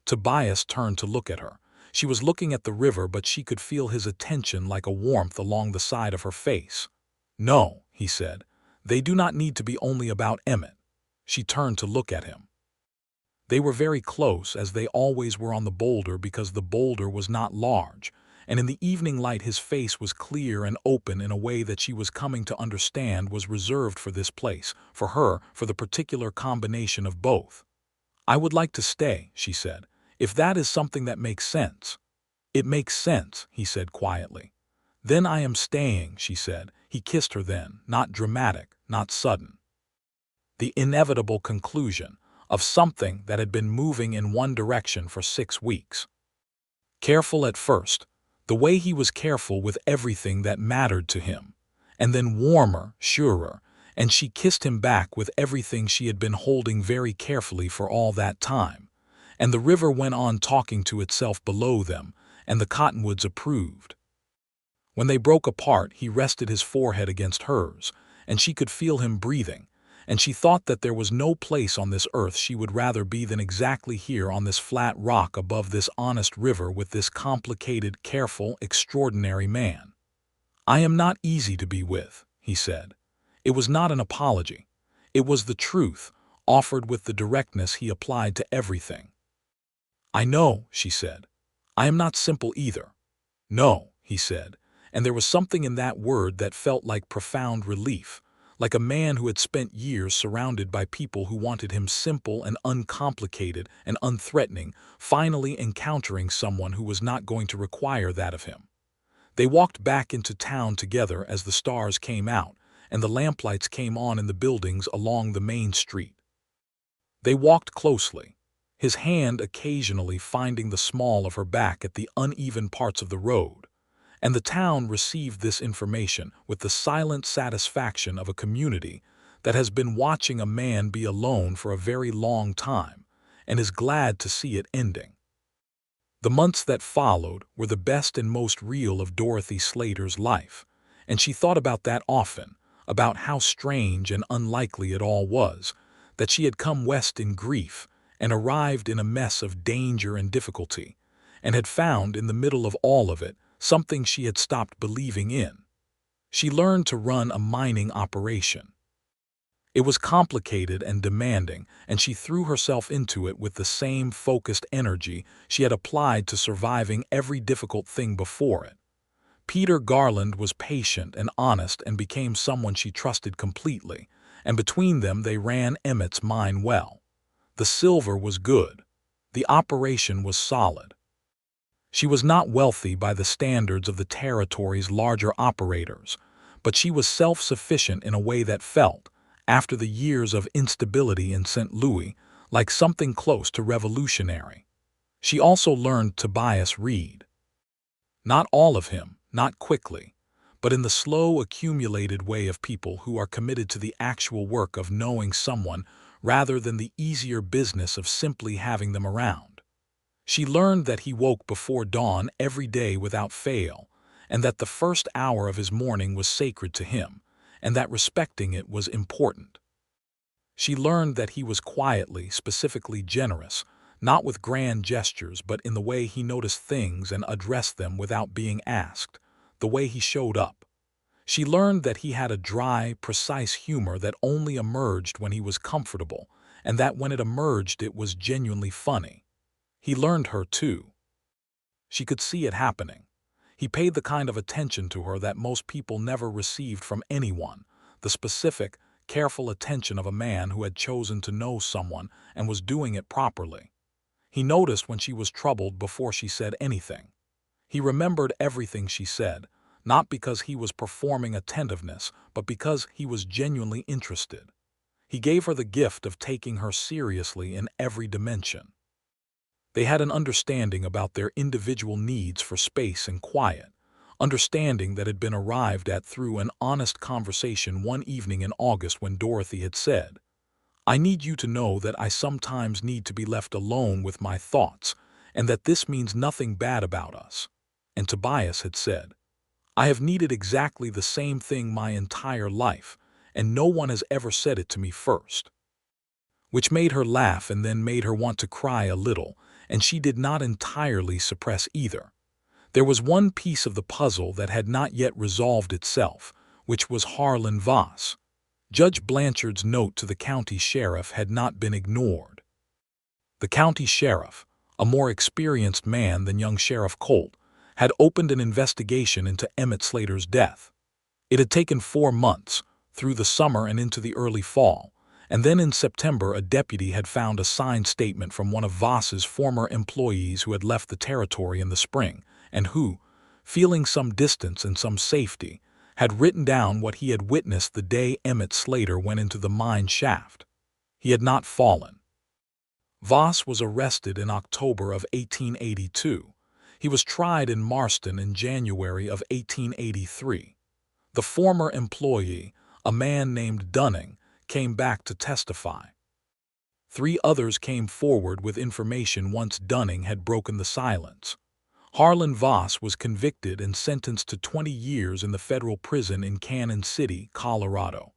Tobias turned to look at her. She was looking at the river, but she could feel his attention like a warmth along the side of her face. "No," he said, "they do not need to be only about Emmett." She turned to look at him. They were very close, as they always were on the boulder, because the boulder was not large, and in the evening light his face was clear and open in a way that she was coming to understand was reserved for this place, for her, for the particular combination of both. "I would like to stay," she said, "if that is something that makes sense." "It makes sense," he said quietly. "Then I am staying," she said. He kissed her then, not dramatic, not sudden. The inevitable conclusion of something that had been moving in one direction for 6 weeks. Careful at first, the way he was careful with everything that mattered to him, and then warmer, surer, and she kissed him back with everything she had been holding very carefully for all that time, and the river went on talking to itself below them, and the cottonwoods approved. When they broke apart, he rested his forehead against hers, and she could feel him breathing, and she thought that there was no place on this earth she would rather be than exactly here on this flat rock above this honest river with this complicated, careful, extraordinary man. "I am not easy to be with," he said. It was not an apology. It was the truth, offered with the directness he applied to everything. "I know," she said. "I am not simple either." "No," he said, and there was something in that word that felt like profound relief, like a man who had spent years surrounded by people who wanted him simple and uncomplicated and unthreatening, finally encountering someone who was not going to require that of him. They walked back into town together as the stars came out and the lamplights came on in the buildings along the main street. They walked closely, his hand occasionally finding the small of her back at the uneven parts of the road, and the town received this information with the silent satisfaction of a community that has been watching a man be alone for a very long time and is glad to see it ending. The months that followed were the best and most real of Dorothy Slater's life, and she thought about that often, about how strange and unlikely it all was, that she had come west in grief and arrived in a mess of danger and difficulty, and had found in the middle of all of it something she had stopped believing in. She learned to run a mining operation. It was complicated and demanding, and she threw herself into it with the same focused energy she had applied to surviving every difficult thing before it. Peter Garland was patient and honest and became someone she trusted completely, and between them they ran Emmett's mine well. The silver was good. The operation was solid. She was not wealthy by the standards of the territory's larger operators, but she was self-sufficient in a way that felt, after the years of instability in St. Louis, like something close to revolutionary. She also learned Tobias Reed. Not all of him, not quickly, but in the slow accumulated way of people who are committed to the actual work of knowing someone rather than the easier business of simply having them around. She learned that he woke before dawn every day without fail, and that the first hour of his morning was sacred to him, and that respecting it was important. She learned that he was quietly, specifically generous, not with grand gestures but in the way he noticed things and addressed them without being asked, the way he showed up. She learned that he had a dry, precise humor that only emerged when he was comfortable, and that when it emerged it was genuinely funny. He learned her, too. She could see it happening. He paid the kind of attention to her that most people never received from anyone, the specific, careful attention of a man who had chosen to know someone and was doing it properly. He noticed when she was troubled before she said anything. He remembered everything she said, not because he was performing attentiveness, but because he was genuinely interested. He gave her the gift of taking her seriously in every dimension. They had an understanding about their individual needs for space and quiet, understanding that had been arrived at through an honest conversation one evening in August when Dorothy had said, "I need you to know that I sometimes need to be left alone with my thoughts, and that this means nothing bad about us." And Tobias had said, "I have needed exactly the same thing my entire life, and no one has ever said it to me first." Which made her laugh and then made her want to cry a little, and she did not entirely suppress either. There was one piece of the puzzle that had not yet resolved itself, which was Harlan Voss. Judge Blanchard's note to the county sheriff had not been ignored. The county sheriff, a more experienced man than young Sheriff Colt, had opened an investigation into Emmett Slater's death. It had taken 4 months, through the summer and into the early fall, and then in September a deputy had found a signed statement from one of Voss's former employees who had left the territory in the spring, and who, feeling some distance and some safety, had written down what he had witnessed the day Emmett Slater went into the mine shaft. He had not fallen. Voss was arrested in October of 1882. He was tried in Marston in January of 1883. The former employee, a man named Dunning, came back to testify. 3 others came forward with information once Dunning had broken the silence. Harlan Voss was convicted and sentenced to 20 years in the federal prison in Cannon City, Colorado.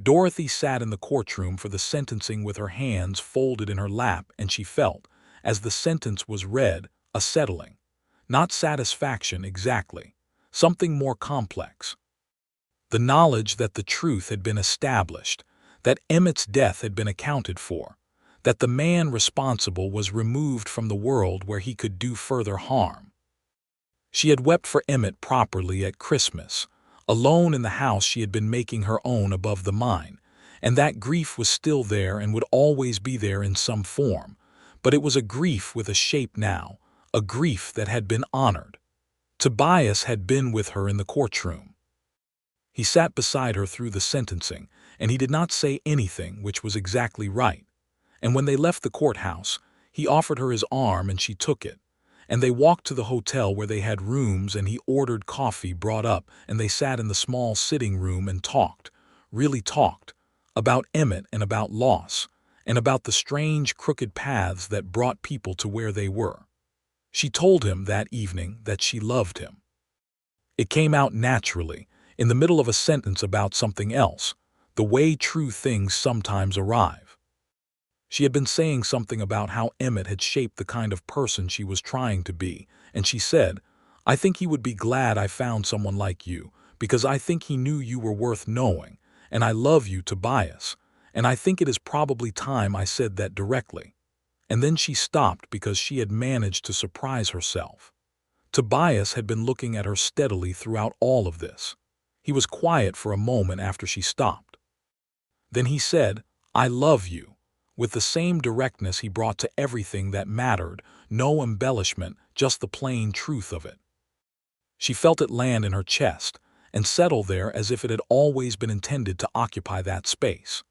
Dorothy sat in the courtroom for the sentencing with her hands folded in her lap, and she felt, as the sentence was read, a settling. Not satisfaction exactly, something more complex. The knowledge that the truth had been established, that Emmett's death had been accounted for, that the man responsible was removed from the world where he could do further harm. She had wept for Emmett properly at Christmas, alone in the house she had been making her own above the mine, and that grief was still there and would always be there in some form, but it was a grief with a shape now, a grief that had been honored. Tobias had been with her in the courtroom. He sat beside her through the sentencing, and he did not say anything, which was exactly right. And when they left the courthouse, he offered her his arm and she took it. And they walked to the hotel where they had rooms, and he ordered coffee brought up, and they sat in the small sitting room and talked, really talked, about Emmett and about loss, and about the strange crooked paths that brought people to where they were. She told him that evening that she loved him. It came out naturally, in the middle of a sentence about something else, the way true things sometimes arrive. She had been saying something about how Emmett had shaped the kind of person she was trying to be, and she said, "I think he would be glad I found someone like you, because I think he knew you were worth knowing, and I love you, Tobias, and I think it is probably time I said that directly." And then she stopped because she had managed to surprise herself. Tobias had been looking at her steadily throughout all of this. He was quiet for a moment after she stopped. Then he said, "I love you," with the same directness he brought to everything that mattered, no embellishment, just the plain truth of it. She felt it land in her chest and settle there as if it had always been intended to occupy that space.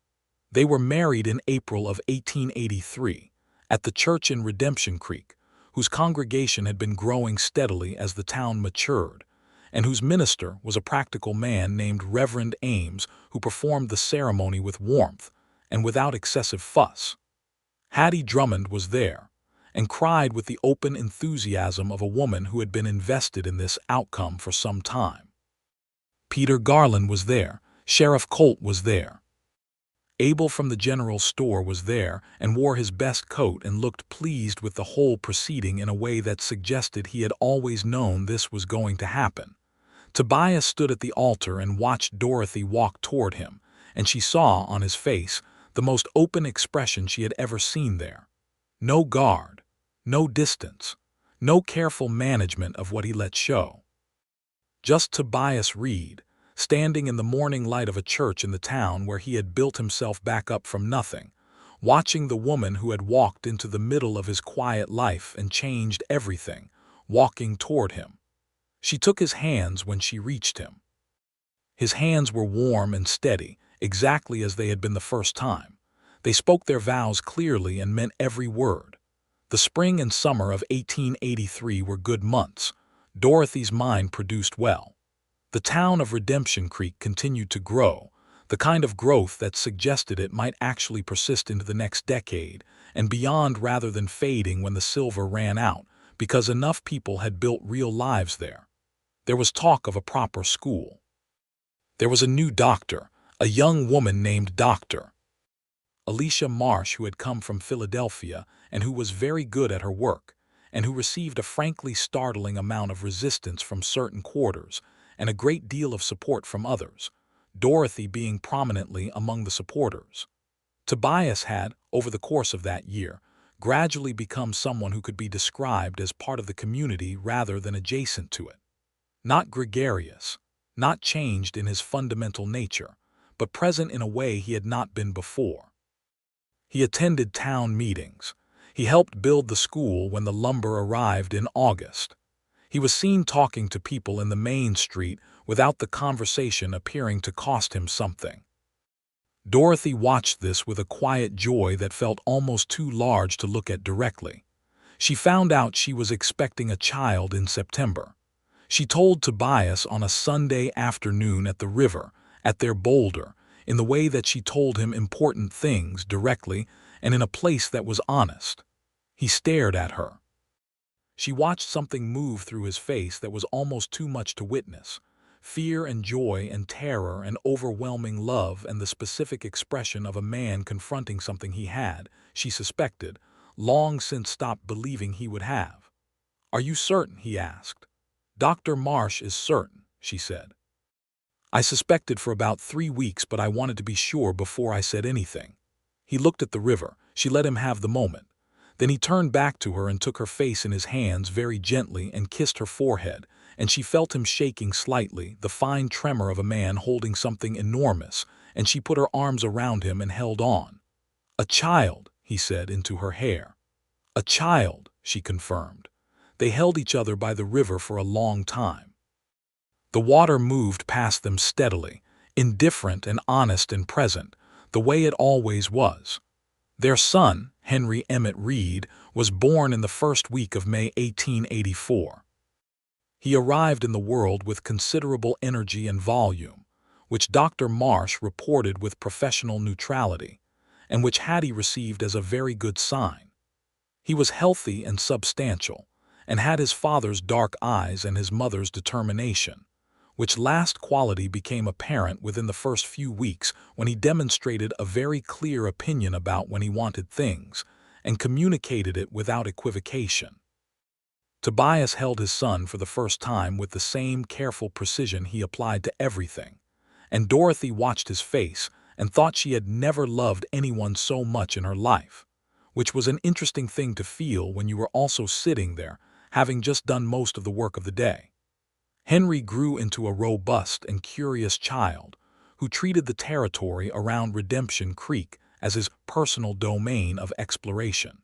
They were married in April of 1883 at the church in Redemption Creek, whose congregation had been growing steadily as the town matured, and whose minister was a practical man named Reverend Ames, who performed the ceremony with warmth and without excessive fuss. Hattie Drummond was there, and cried with the open enthusiasm of a woman who had been invested in this outcome for some time. Peter Garland was there, Sheriff Colt was there. Abel from the general store was there and wore his best coat and looked pleased with the whole proceeding in a way that suggested he had always known this was going to happen. Tobias stood at the altar and watched Dorothy walk toward him, and she saw on his face the most open expression she had ever seen there. No guard, no distance, no careful management of what he let show. Just Tobias Reed, standing in the morning light of a church in the town where he had built himself back up from nothing, watching the woman who had walked into the middle of his quiet life and changed everything, walking toward him. She took his hands when she reached him. His hands were warm and steady, exactly as they had been the first time. They spoke their vows clearly and meant every word. The spring and summer of 1883 were good months. Dorothy's mind produced well. The town of Redemption Creek continued to grow, the kind of growth that suggested it might actually persist into the next decade and beyond rather than fading when the silver ran out, because enough people had built real lives there. There was talk of a proper school. There was a new doctor, a young woman named Dr. Alicia Marsh, who had come from Philadelphia and who was very good at her work, and who received a frankly startling amount of resistance from certain quarters and a great deal of support from others, Dorothy being prominently among the supporters. Tobias had, over the course of that year, gradually become someone who could be described as part of the community rather than adjacent to it. Not gregarious, not changed in his fundamental nature, but present in a way he had not been before. He attended town meetings. He helped build the school when the lumber arrived in August. He was seen talking to people in the main street without the conversation appearing to cost him something. Dorothy watched this with a quiet joy that felt almost too large to look at directly. She found out she was expecting a child in September. She told Tobias on a Sunday afternoon at the river, at their boulder, in the way that she told him important things directly and in a place that was honest. He stared at her. She watched something move through his face that was almost too much to witness. Fear and joy and terror and overwhelming love and the specific expression of a man confronting something he had, she suspected, long since stopped believing he would have. "Are you certain?" he asked. "Dr. Marsh is certain," she said. "I suspected for about 3 weeks, but I wanted to be sure before I said anything." He looked at the river. She let him have the moment. Then he turned back to her and took her face in his hands very gently and kissed her forehead, and she felt him shaking slightly, the fine tremor of a man holding something enormous, and she put her arms around him and held on. "A child," he said into her hair. "A child," she confirmed. They held each other by the river for a long time. The water moved past them steadily, indifferent and honest and present, the way it always was. Their son, Henry Emmett Reed, was born in the first week of May 1884. He arrived in the world with considerable energy and volume, which Dr. Marsh reported with professional neutrality, and which Hattie received as a very good sign. He was healthy and substantial, and had his father's dark eyes and his mother's determination, which last quality became apparent within the first few weeks when he demonstrated a very clear opinion about when he wanted things, and communicated it without equivocation. Tobias held his son for the first time with the same careful precision he applied to everything, and Dorothy watched his face and thought she had never loved anyone so much in her life, which was an interesting thing to feel when you were also sitting there, having just done most of the work of the day. Henry grew into a robust and curious child who treated the territory around Redemption Creek as his personal domain of exploration.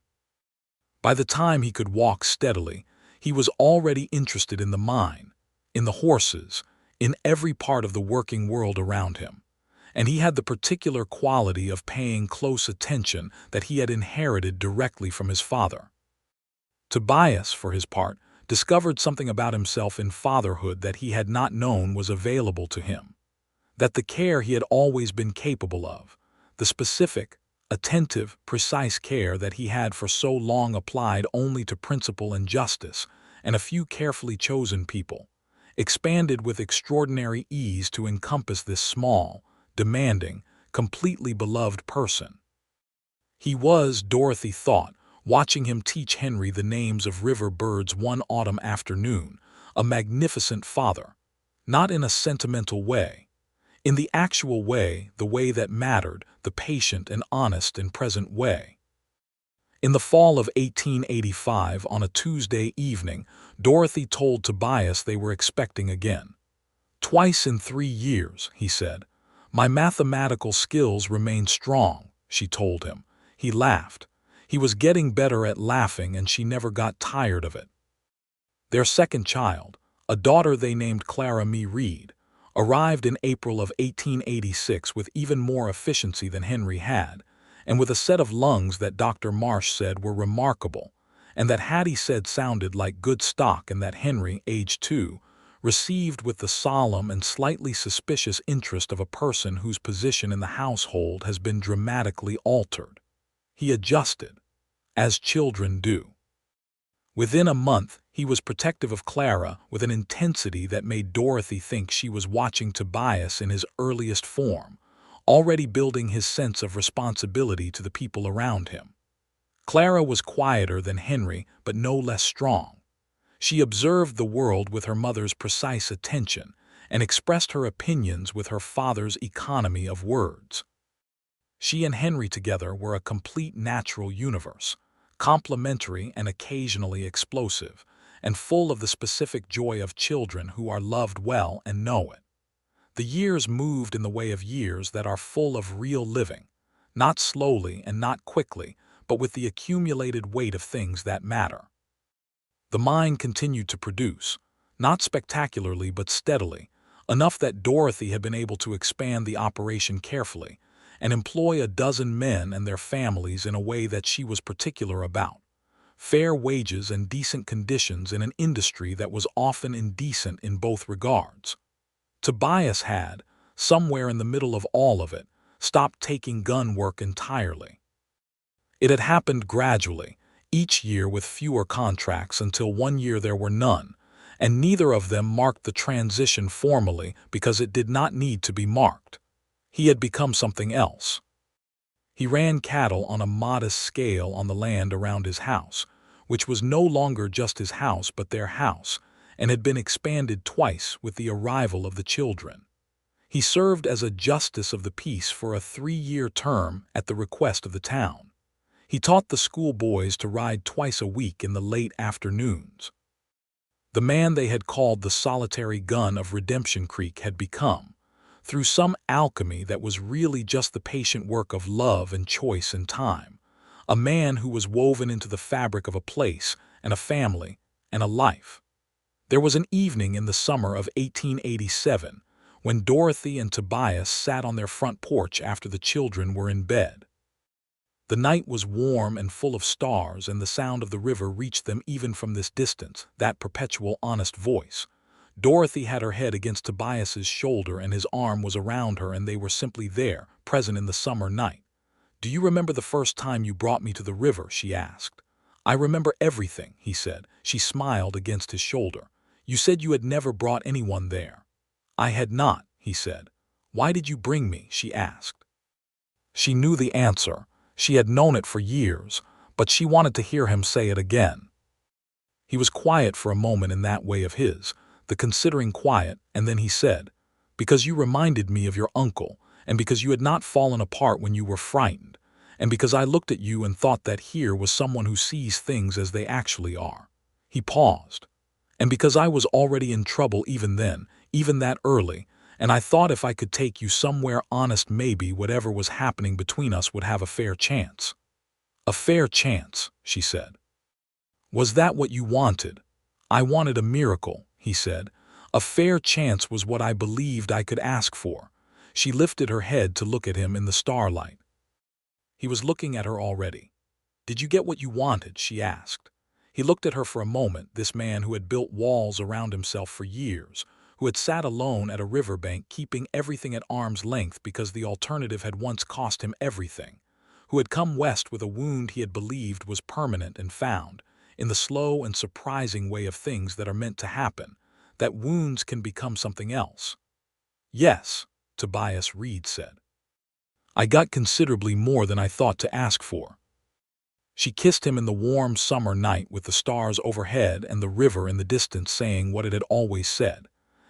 By the time he could walk steadily, he was already interested in the mine, in the horses, in every part of the working world around him, and he had the particular quality of paying close attention that he had inherited directly from his father. Tobias, for his part, discovered something about himself in fatherhood that he had not known was available to him, that the care he had always been capable of, the specific, attentive, precise care that he had for so long applied only to principle and justice and a few carefully chosen people, expanded with extraordinary ease to encompass this small, demanding, completely beloved person. He was, Dorothy thought, watching him teach Henry the names of river birds one autumn afternoon, a magnificent father, not in a sentimental way, in the actual way, the way that mattered, the patient and honest and present way. In the fall of 1885, on a Tuesday evening, Dorothy told Tobias they were expecting again. "Twice in 3 years," he said. "My mathematical skills remain strong," she told him. He laughed. He was getting better at laughing, and she never got tired of it. Their second child, a daughter they named Clara Me Reed, arrived in April of 1886 with even more efficiency than Henry had, and with a set of lungs that Dr. Marsh said were remarkable, and that Hattie said sounded like good stock, and that Henry, aged 2, received with the solemn and slightly suspicious interest of a person whose position in the household has been dramatically altered. He adjusted, as children do. Within a month, he was protective of Clara with an intensity that made Dorothy think she was watching Tobias in his earliest form, already building his sense of responsibility to the people around him. Clara was quieter than Henry, but no less strong. She observed the world with her mother's precise attention and expressed her opinions with her father's economy of words. She and Henry together were a complete natural universe, complimentary and occasionally explosive, and full of the specific joy of children who are loved well and know it. The years moved in the way of years that are full of real living, not slowly and not quickly, but with the accumulated weight of things that matter. The mine continued to produce, not spectacularly but steadily, enough that Dorothy had been able to expand the operation carefully and employ a dozen men and their families in a way that she was particular about. Fair wages and decent conditions in an industry that was often indecent in both regards. Tobias had, somewhere in the middle of all of it, stopped taking gun work entirely. It had happened gradually, each year with fewer contracts until one year there were none, and neither of them marked the transition formally because it did not need to be marked. He had become something else. He ran cattle on a modest scale on the land around his house, which was no longer just his house but their house, and had been expanded twice with the arrival of the children. He served as a justice of the peace for a 3-year term at the request of the town. He taught the school boys to ride twice a week in the late afternoons. The man they had called the solitary gun of Redemption Creek had become, through some alchemy that was really just the patient work of love and choice and time, a man who was woven into the fabric of a place and a family and a life. There was an evening in the summer of 1887 when Dorothy and Tobias sat on their front porch after the children were in bed. The night was warm and full of stars, and the sound of the river reached them even from this distance, that perpetual honest voice. Dorothy had her head against Tobias's shoulder and his arm was around her, and they were simply there, present in the summer night. "Do you remember the first time you brought me to the river?" she asked. "I remember everything," he said. She smiled against his shoulder. "You said you had never brought anyone there." "I had not," he said. "Why did you bring me?" she asked. She knew the answer. She had known it for years, but she wanted to hear him say it again. He was quiet for a moment in that way of his, the considering quiet, and then he said, "Because you reminded me of your uncle, and because you had not fallen apart when you were frightened, and because I looked at you and thought that here was someone who sees things as they actually are." He paused. "And because I was already in trouble even then, even that early, and I thought if I could take you somewhere honest, maybe whatever was happening between us would have a fair chance." "A fair chance," she said. "Was that what you wanted?" "I wanted a miracle," he said. "A fair chance was what I believed I could ask for." She lifted her head to look at him in the starlight. He was looking at her already. "Did you get what you wanted?" she asked. He looked at her for a moment, this man who had built walls around himself for years, who had sat alone at a riverbank keeping everything at arm's length because the alternative had once cost him everything, who had come west with a wound he had believed was permanent and found, in the slow and surprising way of things that are meant to happen, that wounds can become something else. "Yes," Tobias Reed said. "I got considerably more than I thought to ask for." She kissed him in the warm summer night with the stars overhead and the river in the distance saying what it had always said,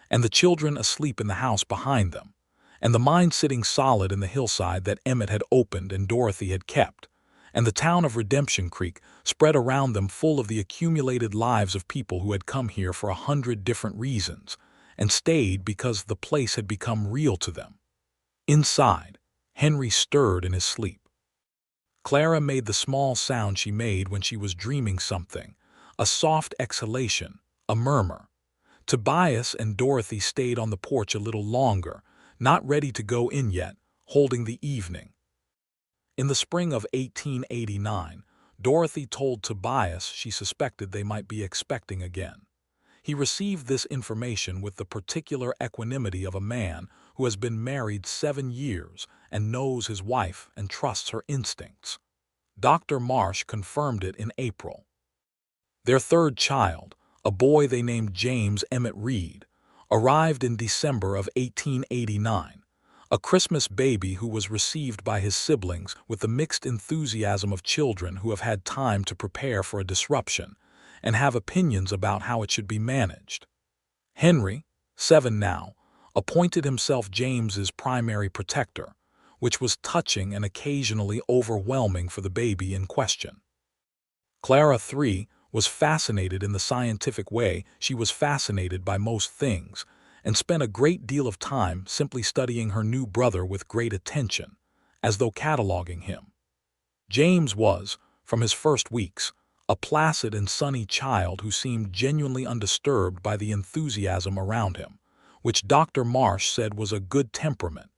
and the children asleep in the house behind them, and the mine sitting solid in the hillside that Emmett had opened and Dorothy had kept, and the town of Redemption Creek spread around them full of the accumulated lives of people who had come here for 100 different reasons, and stayed because the place had become real to them. Inside, Henry stirred in his sleep. Clara made the small sound she made when she was dreaming something, a soft exhalation, a murmur. Tobias and Dorothy stayed on the porch a little longer, not ready to go in yet, holding the evening. In the spring of 1889, Dorothy told Tobias she suspected they might be expecting again. He received this information with the particular equanimity of a man who has been married 7 years and knows his wife and trusts her instincts. Dr. Marsh confirmed it in April. Their third child, a boy they named James Emmett Reed, arrived in December of 1889, a Christmas baby who was received by his siblings with the mixed enthusiasm of children who have had time to prepare for a disruption and have opinions about how it should be managed. Henry, 7 now, appointed himself James's primary protector, which was touching and occasionally overwhelming for the baby in question. Clara, 3, was fascinated in the scientific way she was fascinated by most things, and spent a great deal of time simply studying her new brother with great attention, as though cataloging him. James was, from his first weeks, a placid and sunny child who seemed genuinely undisturbed by the enthusiasm around him, which Dr. Marsh said was a good temperament,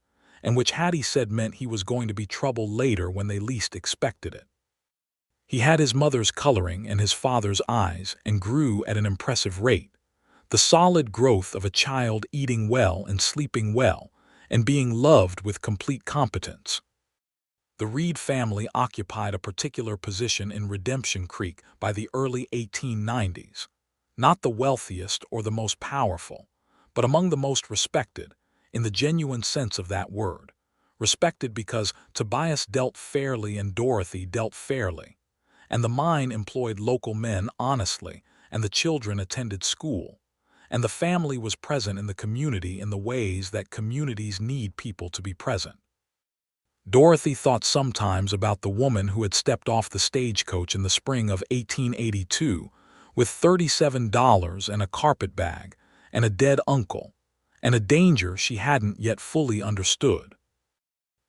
and which Hattie said meant he was going to be trouble later when they least expected it. He had his mother's coloring and his father's eyes and grew at an impressive rate, the solid growth of a child eating well and sleeping well and being loved with complete competence. The Reed family occupied a particular position in Redemption Creek by the early 1890s, not the wealthiest or the most powerful, but among the most respected, in the genuine sense of that word, respected because Tobias dealt fairly and Dorothy dealt fairly, and the mine employed local men honestly, and the children attended school, and the family was present in the community in the ways that communities need people to be present. Dorothy thought sometimes about the woman who had stepped off the stagecoach in the spring of 1882 with $37 and a carpetbag and a dead uncle, and a danger she hadn't yet fully understood.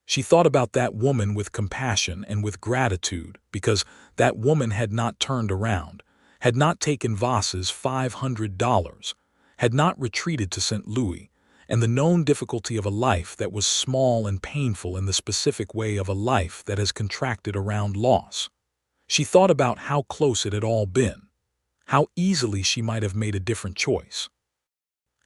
She thought about that woman with compassion and with gratitude because that woman had not turned around, had not taken Voss's $500, had not retreated to St. Louis, and the known difficulty of a life that was small and painful in the specific way of a life that has contracted around loss. She thought about how close it had all been, how easily she might have made a different choice,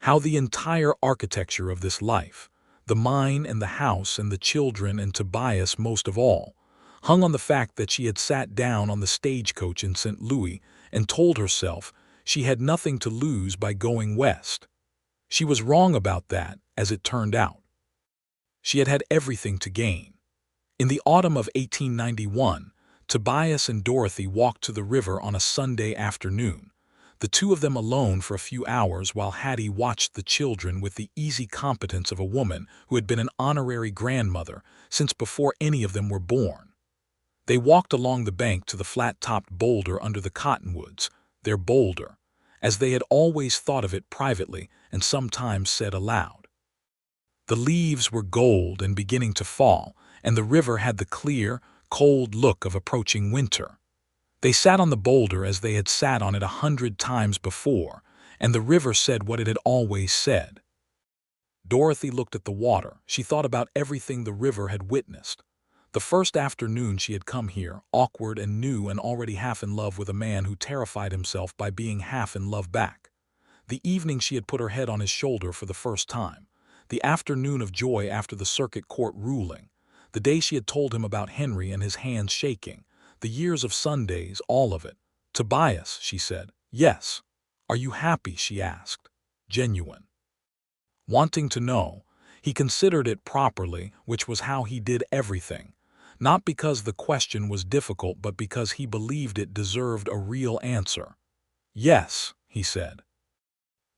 how the entire architecture of this life, the mine and the house and the children and Tobias most of all, hung on the fact that she had sat down on the stagecoach in St. Louis and told herself she had nothing to lose by going west. She was wrong about that, as it turned out. She had had everything to gain. In the autumn of 1891, Tobias and Dorothy walked to the river on a Sunday afternoon, the two of them alone for a few hours while Hattie watched the children with the easy competence of a woman who had been an honorary grandmother since before any of them were born. They walked along the bank to the flat-topped boulder under the cottonwoods, their boulder, as they had always thought of it privately and sometimes said aloud. The leaves were gold and beginning to fall, and the river had the clear, cold look of approaching winter. They sat on the boulder as they had sat on it 100 times before, and the river said what it had always said. Dorothy looked at the water. She thought about everything the river had witnessed. The first afternoon she had come here, awkward and new and already half in love with a man who terrified himself by being half in love back. The evening she had put her head on his shoulder for the first time. The afternoon of joy after the circuit court ruling. The day she had told him about Henry and his hands shaking. The years of Sundays, all of it. "Tobias," she said. "Yes." "Are you happy?" she asked. Genuine. Wanting to know, he considered it properly, which was how he did everything. Not because the question was difficult, but because he believed it deserved a real answer. "Yes," he said.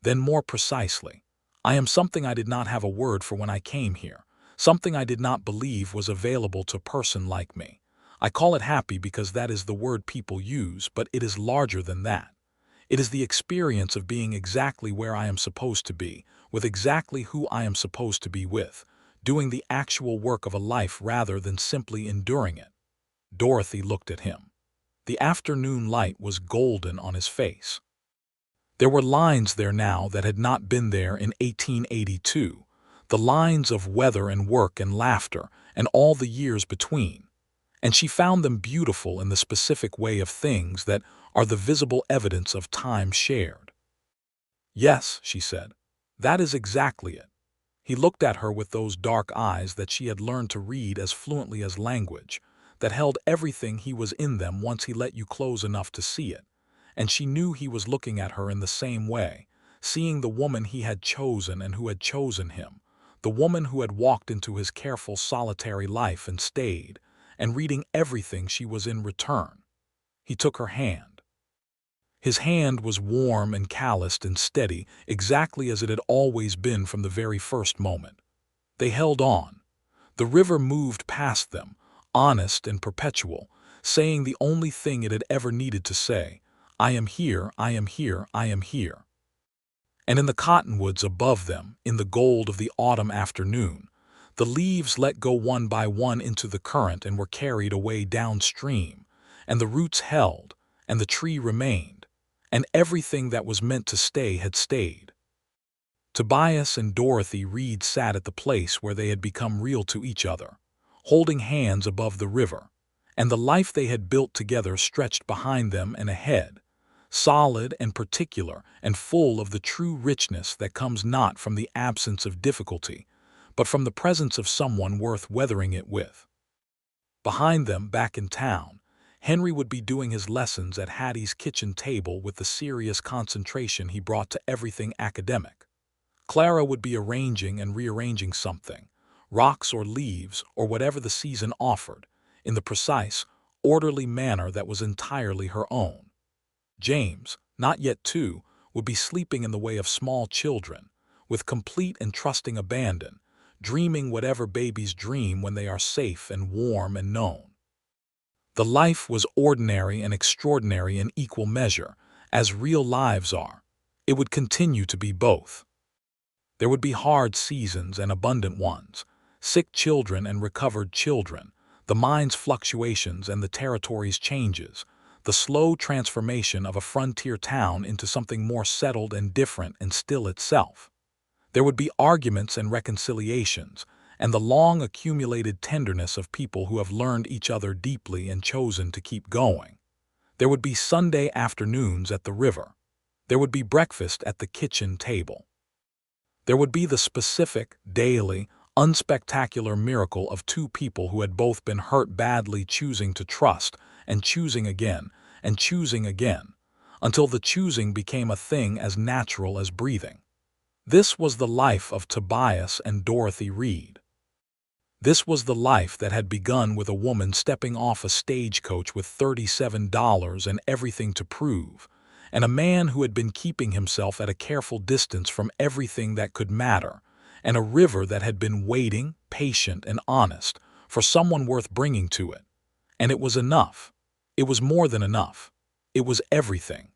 Then more precisely, "I am something I did not have a word for when I came here, something I did not believe was available to a person like me. I call it happy because that is the word people use, but it is larger than that. It is the experience of being exactly where I am supposed to be, with exactly who I am supposed to be with, doing the actual work of a life rather than simply enduring it." Dorothy looked at him. The afternoon light was golden on his face. There were lines there now that had not been there in 1882, the lines of weather and work and laughter and all the years between, and she found them beautiful in the specific way of things that are the visible evidence of time shared. "Yes," she said, "that is exactly it." He looked at her with those dark eyes that she had learned to read as fluently as language, that held everything he was in them once he let you close enough to see it, and she knew he was looking at her in the same way, seeing the woman he had chosen and who had chosen him, the woman who had walked into his careful solitary life and stayed, and reading everything she was in return. He took her hand. His hand was warm and calloused and steady, exactly as it had always been from the very first moment. They held on. The river moved past them, honest and perpetual, saying the only thing it had ever needed to say, "I am here, I am here, I am here." And in the cottonwoods above them, in the gold of the autumn afternoon, the leaves let go one by one into the current and were carried away downstream, and the roots held, and the tree remained, and everything that was meant to stay had stayed. Tobias and Dorothy Reed sat at the place where they had become real to each other, holding hands above the river, and the life they had built together stretched behind them and ahead, solid and particular and full of the true richness that comes not from the absence of difficulty, but from the presence of someone worth weathering it with. Behind them, back in town, Henry would be doing his lessons at Hattie's kitchen table with the serious concentration he brought to everything academic. Clara would be arranging and rearranging something, rocks or leaves or whatever the season offered, in the precise, orderly manner that was entirely her own. James, not yet 2, would be sleeping in the way of small children, with complete and trusting abandon, dreaming whatever babies dream when they are safe and warm and known. The life was ordinary and extraordinary in equal measure, as real lives are. It would continue to be both. There would be hard seasons and abundant ones, sick children and recovered children, the mind's fluctuations and the territory's changes, the slow transformation of a frontier town into something more settled and different and still itself. There would be arguments and reconciliations, and the long accumulated tenderness of people who have learned each other deeply and chosen to keep going. There would be Sunday afternoons at the river. There would be breakfast at the kitchen table. There would be the specific, daily, unspectacular miracle of 2 people who had both been hurt badly choosing to trust, and choosing again, until the choosing became a thing as natural as breathing. This was the life of Tobias and Dorothy Reed. This was the life that had begun with a woman stepping off a stagecoach with $37 and everything to prove, and a man who had been keeping himself at a careful distance from everything that could matter, and a river that had been waiting, patient and honest, for someone worth bringing to it. And it was enough. It was more than enough. It was everything.